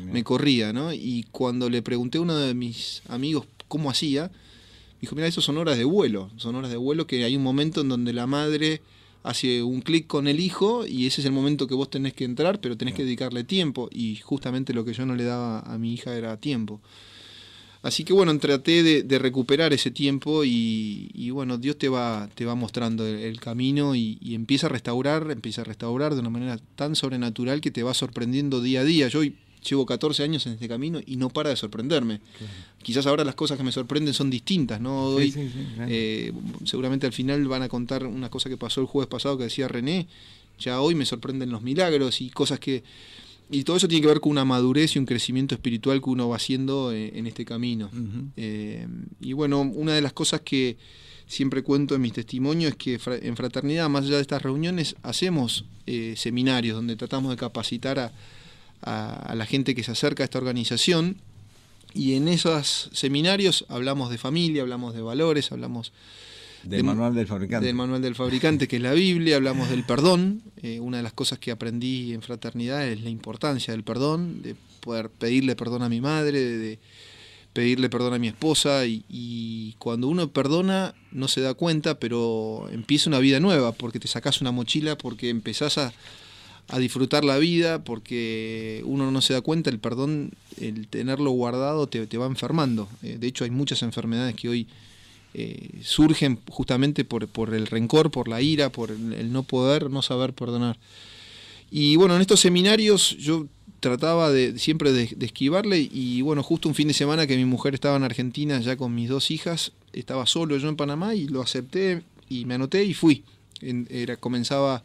[SPEAKER 5] Me corría, ¿no? Y cuando le pregunté a uno de mis amigos cómo hacía, me dijo, mira, eso son horas de vuelo, que hay un momento en donde la madre hace un clic con el hijo y ese es el momento que vos tenés que entrar, pero tenés que dedicarle tiempo, y justamente lo que yo no le daba a mi hija era tiempo. Así que bueno, traté de recuperar ese tiempo y bueno, Dios te va mostrando el camino y empieza a restaurar de una manera tan sobrenatural que te va sorprendiendo día a día. Yo llevo 14 años en este camino y no para de sorprenderme. Claro. Quizás ahora las cosas que me sorprenden son distintas, ¿no? Hoy, claro. Seguramente al final van a contar una cosa que pasó el jueves pasado que decía René. Ya hoy me sorprenden los milagros y cosas que... Y todo eso tiene que ver con una madurez y un crecimiento espiritual que uno va haciendo en este camino. Y bueno, una de las cosas que siempre cuento en mis testimonios es que en Fraternidad, más allá de estas reuniones, hacemos seminarios donde tratamos de capacitar a la gente que se acerca a esta organización, y en esos seminarios hablamos de familia, hablamos de valores, hablamos
[SPEAKER 3] del manual del fabricante.
[SPEAKER 5] Del manual del fabricante, que es la Biblia, hablamos del perdón. Una de las cosas que aprendí en Fraternidad es la importancia del perdón, de poder pedirle perdón a mi madre, de pedirle perdón a mi esposa, y cuando uno perdona no se da cuenta, pero empieza una vida nueva, porque te sacás una mochila, porque empezás a disfrutar la vida, porque uno no se da cuenta, el perdón, el tenerlo guardado te va enfermando. De hecho hay muchas enfermedades que hoy surgen justamente por el rencor, por la ira, por el no saber perdonar. Y bueno, en estos seminarios yo trataba siempre de esquivarle, y bueno, justo un fin de semana que mi mujer estaba en Argentina ya con mis 2 hijas, estaba solo yo en Panamá y lo acepté y me anoté y fui. Comenzaba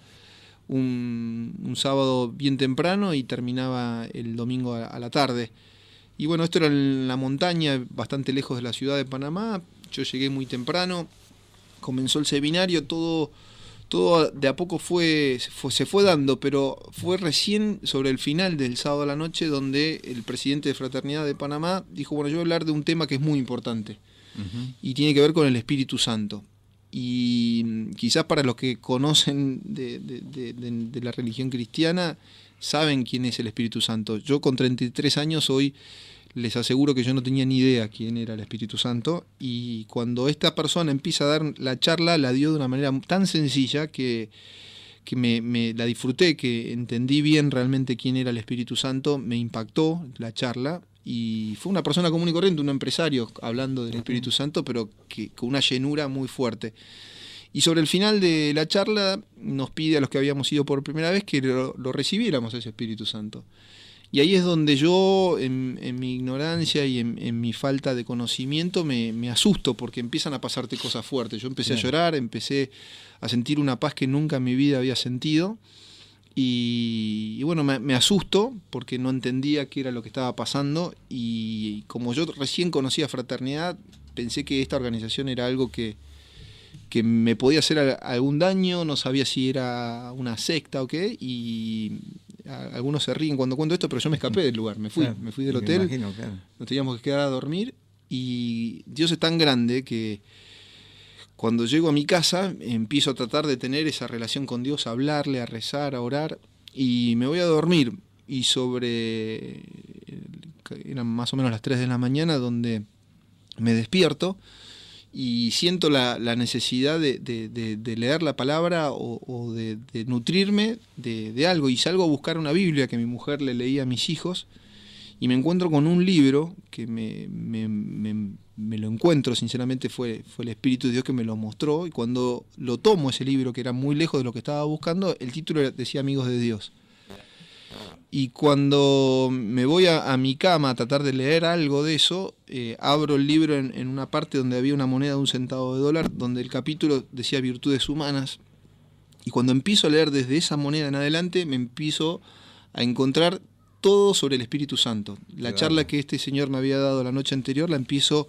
[SPEAKER 5] un sábado bien temprano y terminaba el domingo a la tarde. Y bueno, esto era en la montaña, bastante lejos de la ciudad de Panamá. Yo llegué muy temprano, comenzó el seminario, todo de a poco se fue dando, pero fue recién sobre el final del sábado a la noche donde el presidente de Fraternidad de Panamá dijo, bueno, yo voy a hablar de un tema que es muy importante, y tiene que ver con el Espíritu Santo. Y quizás para los que conocen de la religión cristiana saben quién es el Espíritu Santo. Yo con 33 años hoy les aseguro que yo no tenía ni idea quién era el Espíritu Santo, y cuando esta persona empieza a dar la charla, la dio de una manera tan sencilla que me la disfruté, que entendí bien realmente quién era el Espíritu Santo, me impactó la charla, y fue una persona común y corriente, un empresario hablando del Espíritu Santo, pero con una llenura muy fuerte. Y sobre el final de la charla nos pide a los que habíamos ido por primera vez que lo recibiéramos, ese Espíritu Santo. Y ahí es donde yo, en mi ignorancia y en mi falta de conocimiento, me asusto, porque empiezan a pasarte cosas fuertes. Yo empecé a llorar, empecé a sentir una paz que nunca en mi vida había sentido. Y bueno, me asusto porque no entendía qué era lo que estaba pasando. Y como yo recién conocía Fraternidad, pensé que esta organización era algo que me podía hacer algún daño, no sabía si era una secta o qué, y algunos se ríen cuando cuento esto, pero yo me escapé del lugar, me fui del hotel,
[SPEAKER 3] imagino, claro.
[SPEAKER 5] Nos teníamos que quedar a dormir, y Dios es tan grande que cuando llego a mi casa empiezo a tratar de tener esa relación con Dios, a hablarle, a rezar, a orar, y me voy a dormir, y eran más o menos las 3 de la mañana donde me despierto, y siento la necesidad de leer la palabra o de nutrirme de algo, y salgo a buscar una Biblia que mi mujer le leía a mis hijos, y me encuentro con un libro que me lo encuentro, sinceramente fue el Espíritu de Dios que me lo mostró, y cuando lo tomo, ese libro que era muy lejos de lo que estaba buscando, el título decía Amigos de Dios. Y cuando me voy a mi cama a tratar de leer algo de eso, abro el libro en una parte donde había una moneda de $1 centavo, donde el capítulo decía virtudes humanas. Y cuando empiezo a leer desde esa moneda en adelante, me empiezo a encontrar todo sobre el Espíritu Santo. La charla que este señor me había dado la noche anterior, la empiezo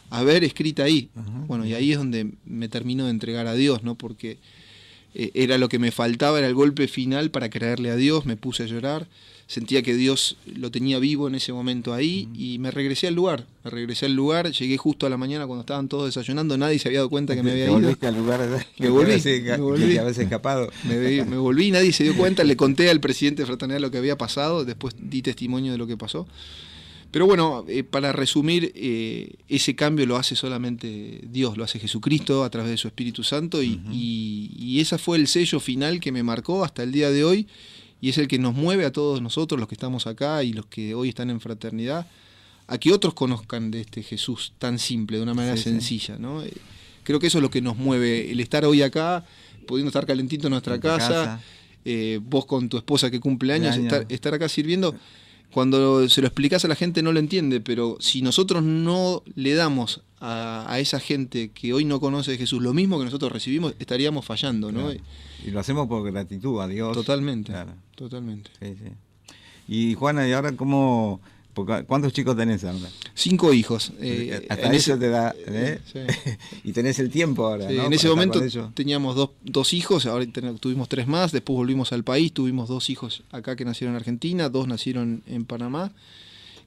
[SPEAKER 5] a ver escrita ahí. Bueno, y ahí es donde me termino de entregar a Dios, ¿no? Porque era lo que me faltaba, era el golpe final para creerle a Dios. Me puse a llorar, sentía que Dios lo tenía vivo en ese momento ahí y me regresé al lugar. Llegué justo a la mañana cuando estaban todos desayunando, nadie se había dado cuenta que me había ido.
[SPEAKER 3] ¿Volviste al lugar
[SPEAKER 5] Me volví.
[SPEAKER 3] que habías escapado?
[SPEAKER 5] Me volví, nadie se dio cuenta, le conté al presidente de Fraternidad lo que había pasado, después di testimonio de lo que pasó. Pero bueno, para resumir, ese cambio lo hace solamente Dios, lo hace Jesucristo a través de su Espíritu Santo y ese fue el sello final que me marcó hasta el día de hoy y es el que nos mueve a todos nosotros, los que estamos acá y los que hoy están en fraternidad, a que otros conozcan de este Jesús tan simple, de una manera sencilla, ¿no? Creo que eso es lo que nos mueve, el estar hoy acá, pudiendo estar calentito en nuestra casa. Vos con tu esposa que cumple años, estar acá sirviendo. Cuando se lo explicás a la gente no lo entiende, pero si nosotros no le damos a esa gente que hoy no conoce de Jesús lo mismo que nosotros recibimos, estaríamos fallando, ¿no?
[SPEAKER 3] Claro. Y lo hacemos por gratitud a Dios.
[SPEAKER 5] Totalmente,
[SPEAKER 3] claro.
[SPEAKER 5] Totalmente.
[SPEAKER 3] Sí. Y Juana, ¿y ahora cómo? ¿Cuántos chicos tenés ahora?
[SPEAKER 5] 5 hijos.
[SPEAKER 3] Hasta eso te da.
[SPEAKER 5] Sí.
[SPEAKER 3] Y tenés el tiempo ahora,
[SPEAKER 5] sí,
[SPEAKER 3] ¿no?
[SPEAKER 5] En ese momento teníamos dos hijos, ahora tuvimos 3 más, después volvimos al país, tuvimos 2 hijos acá que nacieron en Argentina, 2 nacieron en Panamá.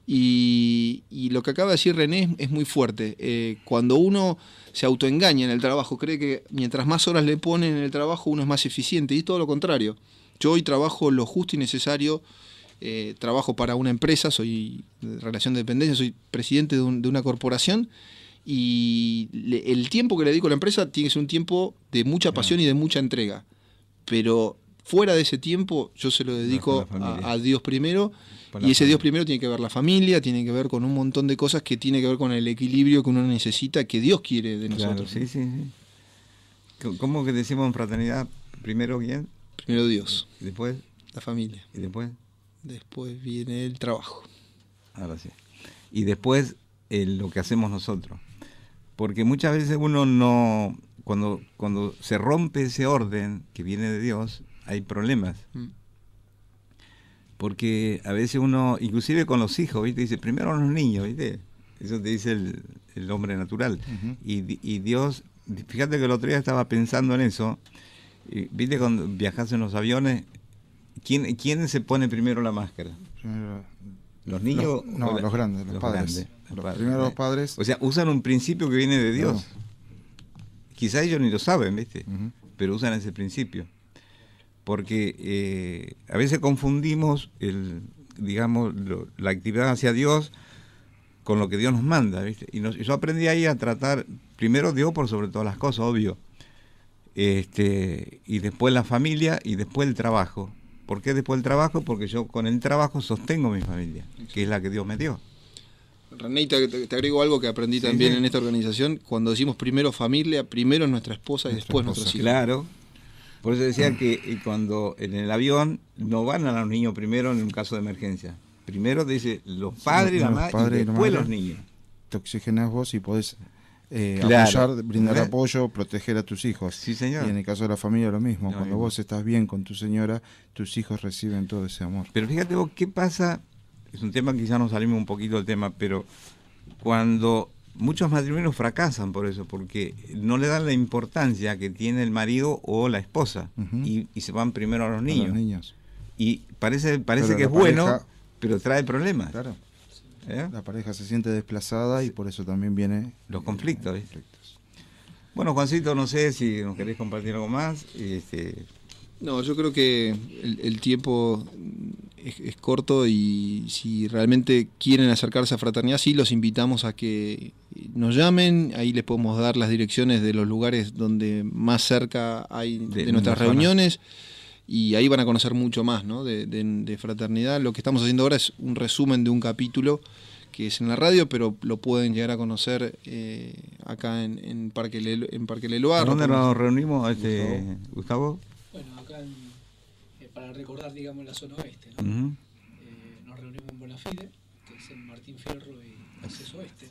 [SPEAKER 5] Y lo que acaba de decir René es muy fuerte. Cuando uno se autoengaña en el trabajo, cree que mientras más horas le ponen en el trabajo uno es más eficiente, y es todo lo contrario. Yo hoy trabajo lo justo y necesario. Trabajo para una empresa, soy de relación de dependencia, soy presidente de una corporación y el tiempo que le dedico a la empresa tiene que ser un tiempo de mucha pasión y de mucha entrega, pero fuera de ese tiempo yo se lo dedico a Dios primero y ese Dios primero tiene que ver la familia, tiene que ver con un montón de cosas que tiene que ver con el equilibrio que uno necesita, que Dios quiere de nosotros.
[SPEAKER 3] Claro, sí. ¿Cómo que decimos en fraternidad? ¿Primero quién?
[SPEAKER 5] Primero Dios.
[SPEAKER 3] ¿Y después?
[SPEAKER 5] La familia.
[SPEAKER 3] ¿Y después?
[SPEAKER 5] Después viene el trabajo.
[SPEAKER 3] Ahora sí. Y después lo que hacemos nosotros. Porque muchas veces uno no... Cuando se rompe ese orden que viene de Dios, hay problemas. Porque a veces uno, inclusive con los hijos, ¿viste? Dice, primero los niños, ¿viste? Eso te dice el hombre natural. Y Dios... Fíjate que el otro día estaba pensando en eso. ¿Viste cuando viajas en los aviones? ¿Quién se pone primero la máscara? ¿Los niños?
[SPEAKER 4] Los grandes, los padres. Primero los padres.
[SPEAKER 3] O sea, usan un principio que viene de Dios. Quizá ellos ni lo saben, ¿viste? Pero usan ese principio. Porque a veces confundimos la actividad hacia Dios con lo que Dios nos manda, ¿viste? Y yo aprendí ahí a tratar primero Dios por sobre todas las cosas, obvio. Y después la familia y después el trabajo. ¿Por qué después el trabajo? Porque yo con el trabajo sostengo mi familia, que es la que Dios me dio.
[SPEAKER 5] René, te agrego algo que aprendí también en esta organización. Cuando decimos primero familia, primero nuestra esposa y después nuestros hijos.
[SPEAKER 3] Claro. Por eso decía que cuando en el avión no van a los niños primero en un caso de emergencia. Primero dice los padres, la madre y después los niños.
[SPEAKER 4] Te oxigenas vos y podés
[SPEAKER 3] Claro.
[SPEAKER 4] apoyar, brindar apoyo, proteger a tus hijos.
[SPEAKER 3] Sí, señor.
[SPEAKER 4] Y en el caso de la familia lo mismo. Cuando vos estás bien con tu señora, tus hijos reciben todo ese amor.
[SPEAKER 3] Pero fíjate vos qué pasa, es un tema que quizá nos salimos un poquito del tema, pero cuando muchos matrimonios fracasan por eso, porque no le dan la importancia que tiene el marido o la esposa, y se van primero a los niños. Y parece que es bueno, pero trae problemas.
[SPEAKER 4] Claro. La pareja se siente desplazada y por eso también vienen
[SPEAKER 3] los conflictos. Bueno, Juancito, no sé si nos querés compartir algo más.
[SPEAKER 5] No, yo creo que el tiempo es corto y si realmente quieren acercarse a Fraternidad, sí los invitamos a que nos llamen, ahí les podemos dar las direcciones de los lugares donde más cerca hay de nuestras reuniones. Y ahí van a conocer mucho más, ¿no? de Fraternidad. Lo que estamos haciendo ahora es un resumen de un capítulo que es en la radio, pero lo pueden llegar a conocer acá en Parque Leloir.
[SPEAKER 3] ¿Dónde nos reunimos, Gustavo?
[SPEAKER 7] Bueno, acá para recordar, digamos, la zona oeste, ¿no? Nos reunimos en Bonafide, que es en Martín Fierro y Acceso Oeste.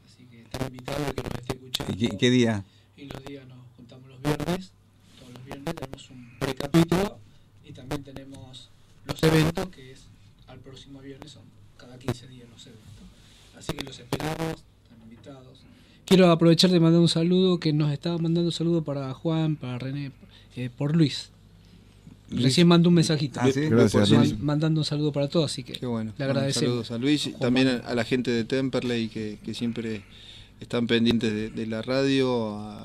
[SPEAKER 7] Así que están invitados a que nos esté escuchando.
[SPEAKER 3] ¿Y qué día?
[SPEAKER 7] Y los días nos juntamos los viernes. Todos los viernes tenemos un precapítulo y también tenemos los eventos, que es al próximo viernes, son cada 15 días los eventos. Así que los esperamos, están invitados. quiero aprovechar de mandar un saludo, que nos estaba mandando un saludo para Juan, para René, por Luis. Recién mandó un mensajito.
[SPEAKER 3] Ah, ¿sí?
[SPEAKER 4] Gracias, Luis.
[SPEAKER 7] Mandando un saludo para todos, así que
[SPEAKER 5] Qué bueno.
[SPEAKER 7] le agradecemos.
[SPEAKER 5] Saludos a Luis y
[SPEAKER 7] Juan
[SPEAKER 5] también
[SPEAKER 7] Manuel.
[SPEAKER 5] a la gente de Temperley que siempre están pendientes de la radio,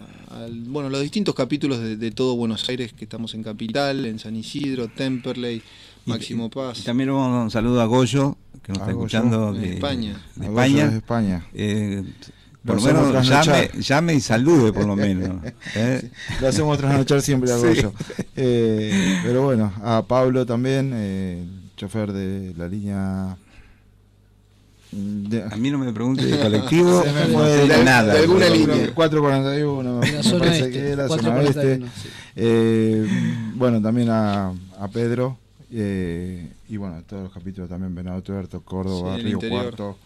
[SPEAKER 5] bueno, los distintos capítulos de todo Buenos Aires, que estamos en Capital, en San Isidro, Temperley, Máximo Paz.
[SPEAKER 3] Y también un saludo a Goyo, que nos
[SPEAKER 4] A
[SPEAKER 3] está
[SPEAKER 4] Goyo,
[SPEAKER 3] escuchando
[SPEAKER 5] de España.
[SPEAKER 3] De
[SPEAKER 4] A Goyo
[SPEAKER 3] España.
[SPEAKER 4] de España.
[SPEAKER 3] Por lo
[SPEAKER 4] Lo hacemos
[SPEAKER 3] menos
[SPEAKER 4] trasnochar.
[SPEAKER 3] llame y salude, por lo menos.
[SPEAKER 4] Lo hacemos trasnochar siempre a
[SPEAKER 3] Sí.
[SPEAKER 4] Goyo. Pero bueno, a Pablo también, chofer de la línea...
[SPEAKER 3] A mí no me pregunte de colectivo,
[SPEAKER 4] Se me
[SPEAKER 3] no
[SPEAKER 4] fue
[SPEAKER 3] sé
[SPEAKER 5] de
[SPEAKER 3] nada.
[SPEAKER 5] alguna línea.
[SPEAKER 4] 441,
[SPEAKER 7] De la
[SPEAKER 4] me
[SPEAKER 7] zona
[SPEAKER 4] parece
[SPEAKER 7] este,
[SPEAKER 4] que era, zona
[SPEAKER 7] 441,
[SPEAKER 4] oeste.
[SPEAKER 7] sí.
[SPEAKER 4] Bueno, también a Pedro, y bueno, todos los capítulos también, Venado Tuerto, Córdoba,
[SPEAKER 5] Sí, el
[SPEAKER 4] Río
[SPEAKER 5] interior.
[SPEAKER 4] Cuarto,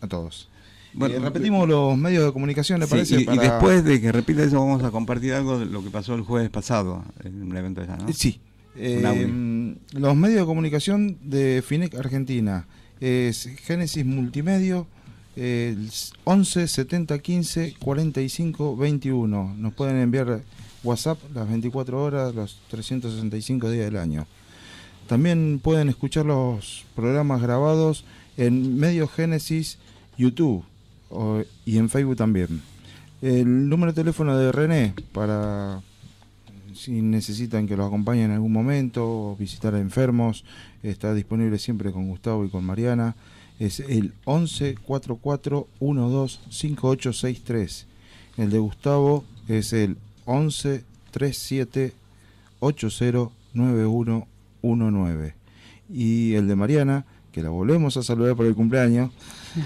[SPEAKER 4] a todos.
[SPEAKER 3] Bueno,
[SPEAKER 4] Repetimos los medios de comunicación, ¿le
[SPEAKER 3] sí,
[SPEAKER 4] parece?
[SPEAKER 3] y después de que repita eso, vamos a compartir algo de lo que pasó el jueves pasado en un evento allá, ¿no?
[SPEAKER 4] Sí.
[SPEAKER 3] Un audio.
[SPEAKER 4] Los medios de comunicación de FINEC Argentina es Génesis Multimedio, 11 70 15 45 21. Nos pueden enviar WhatsApp las 24 horas, los 365 días del año. También pueden escuchar los programas grabados en Medio Génesis YouTube y en Facebook también. El número de teléfono de René para si necesitan que los acompañen en algún momento o visitar a enfermos, está disponible siempre con Gustavo y con Mariana. Es el 11 44 12 5863. El de Gustavo es el 11 37 80 9119. Y el de Mariana, que la volvemos a saludar por el cumpleaños,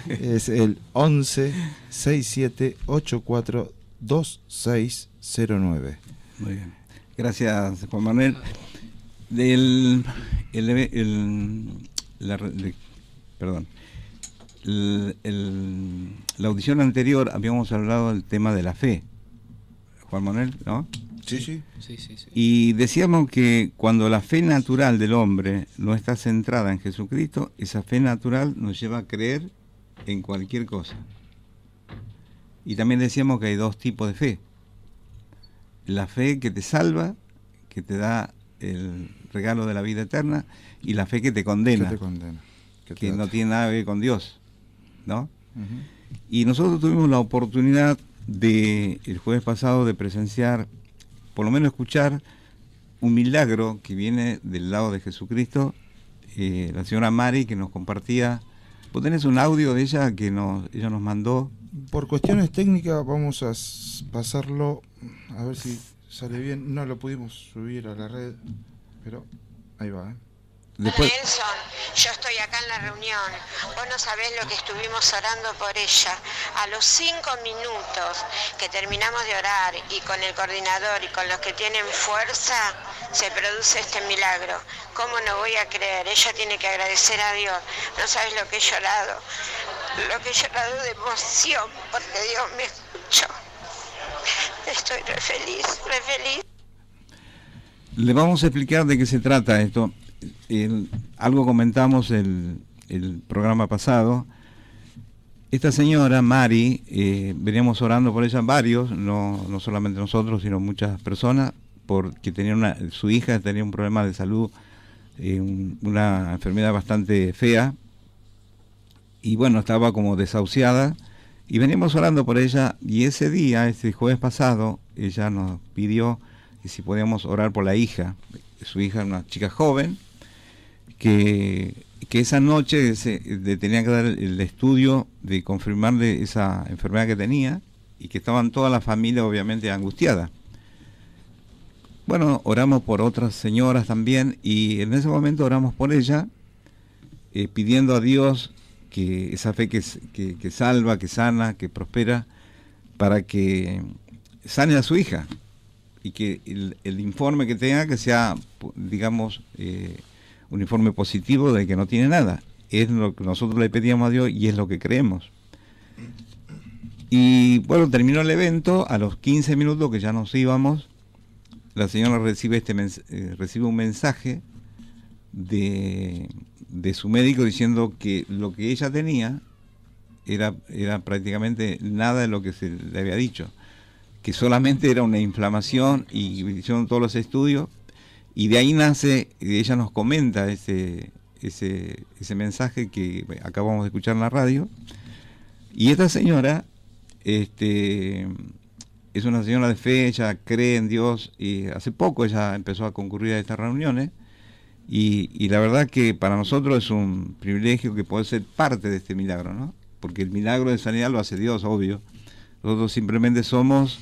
[SPEAKER 4] es el 11 67 84 2609.
[SPEAKER 3] Muy bien. Gracias, Juan Manuel. La audición anterior habíamos hablado del tema de la fe, Juan Manuel, ¿no?
[SPEAKER 4] Sí, sí.
[SPEAKER 7] Sí, sí, sí.
[SPEAKER 3] Y decíamos que cuando la fe natural del hombre no está centrada en Jesucristo, esa fe natural nos lleva a creer en cualquier cosa. Y también decíamos que hay dos tipos de fe. La fe que te salva, que te da el regalo de la vida eterna, y la fe que te condena,
[SPEAKER 4] ¿Qué te condena? ¿Qué te
[SPEAKER 3] que no
[SPEAKER 4] ata?
[SPEAKER 3] tiene nada que ver con Dios, ¿no?
[SPEAKER 4] Ujú.
[SPEAKER 3] Y nosotros tuvimos la oportunidad el jueves pasado de presenciar, por lo menos escuchar, un milagro que viene del lado de Jesucristo, la señora Mari, que nos compartía. ¿Vos tenés un audio de ella que ella nos mandó?
[SPEAKER 4] Por cuestiones técnicas vamos a pasarlo, a ver si sale bien. No lo pudimos subir a la red, pero ahí va.
[SPEAKER 3] Después,
[SPEAKER 8] Nelson, yo estoy acá en la reunión. Vos no sabés lo que estuvimos orando por ella. A los 5 minutos que terminamos de orar y con el coordinador y con los que tienen fuerza, se produce este milagro. ¿Cómo no voy a creer? Ella tiene que agradecer a Dios. No sabes lo que he llorado. Lo que he llorado de emoción porque Dios me escuchó. Estoy re feliz, re feliz.
[SPEAKER 3] le vamos a explicar de qué se trata esto. Algo comentamos el programa pasado. Esta señora, Mari, veníamos orando por ella varios, no solamente nosotros, sino muchas personas, porque su hija tenía un problema de salud, una enfermedad bastante fea, y bueno, estaba como desahuciada, y veníamos orando por ella, y ese día, este jueves pasado, ella nos pidió que si podíamos orar por la hija. Su hija, una chica joven, que esa noche le tenía que dar el estudio de confirmarle esa enfermedad que tenía, y que estaban toda la familia obviamente angustiada. Bueno, oramos por otras señoras también, y en ese momento oramos por ella, pidiendo a Dios que esa fe que salva, que sana, que prospera, para que sane a su hija, y que el informe que tenga que sea, digamos, un informe positivo de que no tiene nada. Es lo que nosotros le pedíamos a Dios y es lo que creemos. Y bueno, terminó el evento. A los 15 minutos que ya nos íbamos, la señora recibe un mensaje de su médico diciendo que lo que ella tenía era prácticamente nada de lo que se le había dicho, que solamente era una inflamación, y hicieron todos los estudios, y de ahí nace, ella nos comenta ese mensaje que acabamos de escuchar en la radio. Y esta señora es una señora de fe, ella cree en Dios, y hace poco ella empezó a concurrir a estas reuniones, y la verdad que para nosotros es un privilegio que poder ser parte de este milagro, ¿no? Porque el milagro de sanidad lo hace Dios, obvio. Nosotros simplemente somos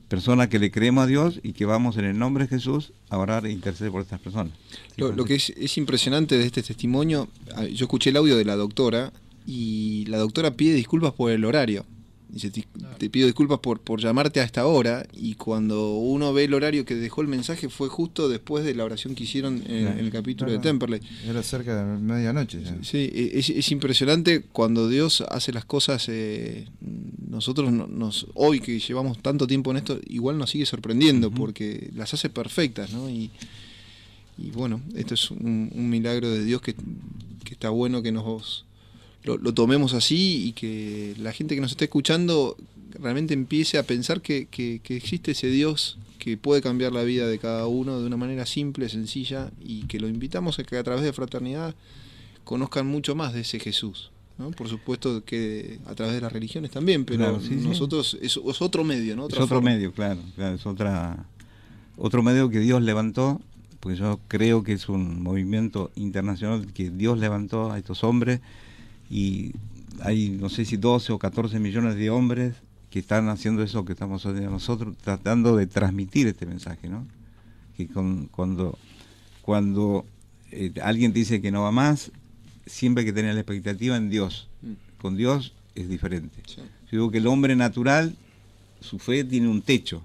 [SPEAKER 3] personas que le creemos a Dios y que vamos en el nombre de Jesús a orar e interceder por estas personas.
[SPEAKER 5] Lo que es impresionante de este testimonio, yo escuché el audio de la doctora, y la doctora pide disculpas por el horario. Dice, te pido disculpas por llamarte a esta hora, y cuando uno ve el horario que dejó el mensaje fue justo después de la oración que hicieron en el capítulo de Temperley.
[SPEAKER 4] Era cerca de medianoche.
[SPEAKER 5] Sí, es impresionante cuando Dios hace las cosas. Nosotros hoy que llevamos tanto tiempo en esto, igual nos sigue sorprendiendo, porque las hace perfectas, ¿no? Y bueno, esto es un milagro de Dios que está bueno que lo tomemos así, y que la gente que nos está escuchando realmente empiece a pensar que existe ese Dios que puede cambiar la vida de cada uno de una manera simple, sencilla, y que lo invitamos a que a través de Fraternidad conozcan mucho más de ese Jesús, ¿no? Por supuesto que a través de las religiones también, pero
[SPEAKER 3] claro, sí,
[SPEAKER 5] nosotros es otro medio, ¿no?
[SPEAKER 3] Es otro medio, claro, es otro medio que Dios levantó, porque yo creo que es un movimiento internacional que Dios levantó a estos hombres. Y hay, no sé si 12 o 14 millones de hombres que están haciendo eso que estamos haciendo nosotros, tratando de transmitir este mensaje, ¿no? Que cuando alguien te dice que no va más, siempre hay que tener la expectativa en Dios. Con Dios es diferente. Sí. Yo digo que el hombre natural, su fe tiene un techo,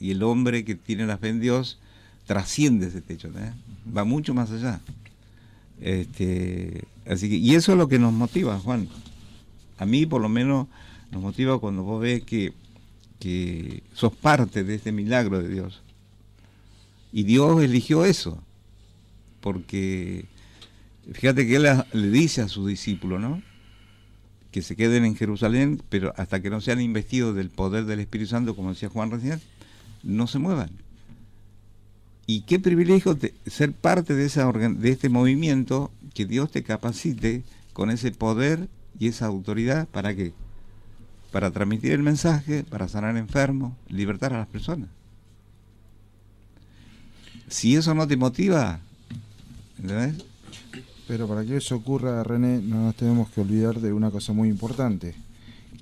[SPEAKER 3] y el hombre que tiene la fe en Dios trasciende ese techo, ¿no? Va mucho más allá. Así que, y eso es lo que nos motiva, Juan. A mí por lo menos nos motiva cuando vos ves que sos parte de este milagro de Dios. Y Dios eligió eso, porque fíjate que Él le dice a sus discípulos, ¿no?, que se queden en Jerusalén, pero hasta que no sean investidos del poder del Espíritu Santo, como decía Juan recién, no se muevan. Y qué privilegio ser parte de este movimiento, que Dios te capacite con ese poder y esa autoridad. ¿Para qué? Para transmitir el mensaje, para sanar enfermos, libertar a las personas. Si eso no te motiva, ¿entendés?
[SPEAKER 4] Pero para que eso ocurra, René, no nos tenemos que olvidar de una cosa muy importante,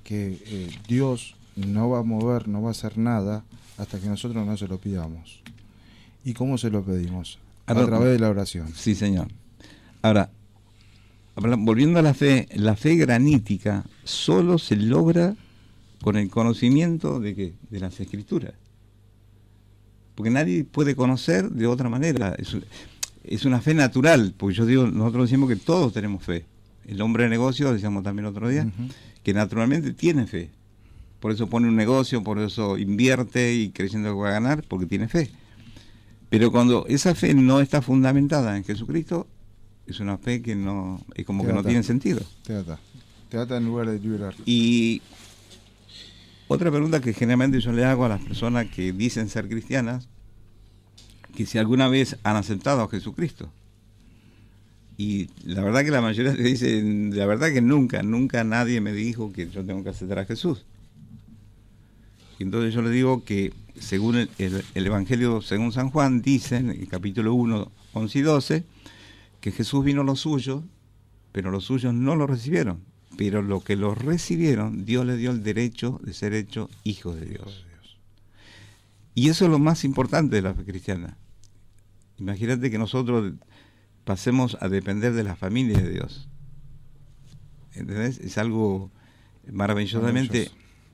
[SPEAKER 4] que Dios no va a mover, no va a hacer nada hasta que nosotros no se lo pidamos. ¿Y cómo se lo pedimos? A través de la oración.
[SPEAKER 3] Sí, Señor. Ahora, volviendo a la fe granítica solo se logra con el conocimiento de ¿qué? De las Escrituras. Porque nadie puede conocer de otra manera. Es una fe natural, porque nosotros decimos que todos tenemos fe. El hombre de negocio, decíamos también otro día, que naturalmente tiene fe. Por eso pone un negocio, por eso invierte y creyendo que va a ganar, porque tiene fe. Pero cuando esa fe no está fundamentada en Jesucristo, es una fe que no es como que no tiene sentido.
[SPEAKER 4] Te ata en lugar de liberar.
[SPEAKER 3] Y otra pregunta que generalmente yo le hago a las personas que dicen ser cristianas, que si alguna vez han aceptado a Jesucristo. Y la verdad que la mayoría le dicen, la verdad que nunca nadie me dijo que yo tengo que aceptar a Jesús. Y entonces yo le digo que según el Evangelio según San Juan, dice en el capítulo 1, 11 y 12, que Jesús vino a los suyos, pero los suyos no lo recibieron. Pero los que lo recibieron, Dios les dio el derecho de ser hechos hijos de Dios. Y eso es lo más importante de la fe cristiana. Imagínate que nosotros pasemos a depender de la familia de Dios. ¿Entendés? Es algo maravillosamente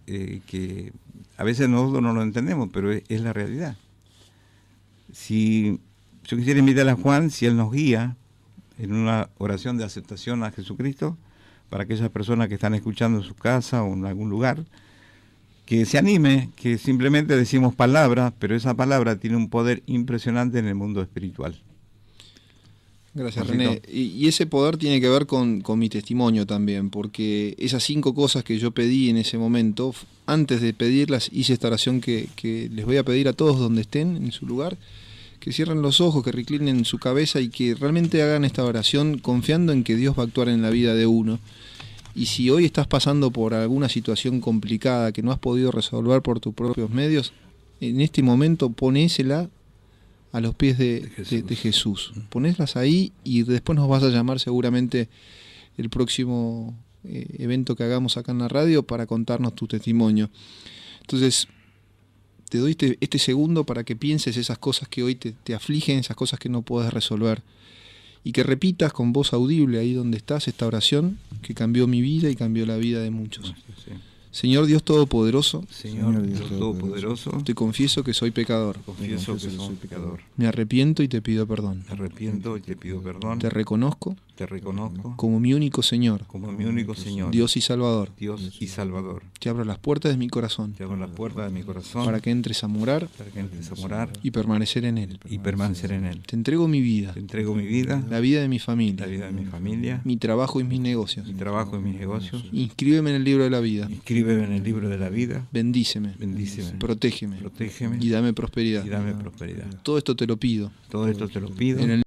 [SPEAKER 3] que a veces nosotros no lo entendemos, pero es la realidad. Si yo quisiera invitar a Juan, si él nos guía en una oración de aceptación a Jesucristo, para aquellas personas que están escuchando en su casa o en algún lugar, que se anime, que simplemente decimos palabras, pero esa palabra tiene un poder impresionante en el mundo espiritual.
[SPEAKER 5] Gracias,
[SPEAKER 3] Juancito.
[SPEAKER 5] René. Y ese poder tiene que ver con mi testimonio también, porque esas 5 cosas que yo pedí en ese momento, antes de pedirlas, hice esta oración que les voy a pedir a todos donde estén, en su lugar, que cierren los ojos, que reclinen su cabeza y que realmente hagan esta oración confiando en que Dios va a actuar en la vida de uno. Y si hoy estás pasando por alguna situación complicada que no has podido resolver por tus propios medios, en este momento ponésela a los pies de Jesús. Ponéslas ahí y después nos vas a llamar seguramente el próximo evento que hagamos acá en la radio para contarnos tu testimonio. Entonces, te doy este segundo para que pienses esas cosas que hoy te afligen, esas cosas que no puedes resolver. Y que repitas con voz audible ahí donde estás esta oración que cambió mi vida y cambió la vida de muchos.
[SPEAKER 3] Sí.
[SPEAKER 5] Señor Dios Todopoderoso,
[SPEAKER 3] Señor Dios Todopoderoso,
[SPEAKER 5] te confieso que soy pecador.
[SPEAKER 3] confieso que soy pecador.
[SPEAKER 5] Me arrepiento y te pido perdón.
[SPEAKER 3] Me arrepiento y te pido perdón.
[SPEAKER 5] Te reconozco
[SPEAKER 3] Te reconozco
[SPEAKER 5] como mi único Señor,
[SPEAKER 3] como mi único Señor,
[SPEAKER 5] Dios y Salvador.
[SPEAKER 3] Dios y Salvador.
[SPEAKER 5] Te abro las puertas de mi corazón
[SPEAKER 3] Te abro las puertas de mi corazón
[SPEAKER 5] para que entres a morar
[SPEAKER 3] para que entres a morar
[SPEAKER 5] y permanecer en Él.
[SPEAKER 3] y permanecer en Él.
[SPEAKER 5] Te entrego mi vida,
[SPEAKER 3] Te entrego mi vida,
[SPEAKER 5] la vida de mi
[SPEAKER 3] la
[SPEAKER 5] familia,
[SPEAKER 3] vida de mi familia,
[SPEAKER 5] mi trabajo y mis negocios.
[SPEAKER 3] mi trabajo y mis negocios.
[SPEAKER 5] Inscríbeme en el libro de la vida.
[SPEAKER 3] Inscríbeme en el libro de la vida.
[SPEAKER 5] Bendíceme,
[SPEAKER 3] Bendíceme,
[SPEAKER 5] protégeme
[SPEAKER 3] protégeme
[SPEAKER 5] y dame prosperidad.
[SPEAKER 3] y dame prosperidad.
[SPEAKER 5] Todo esto te lo pido
[SPEAKER 3] Todo esto te lo pido
[SPEAKER 5] en el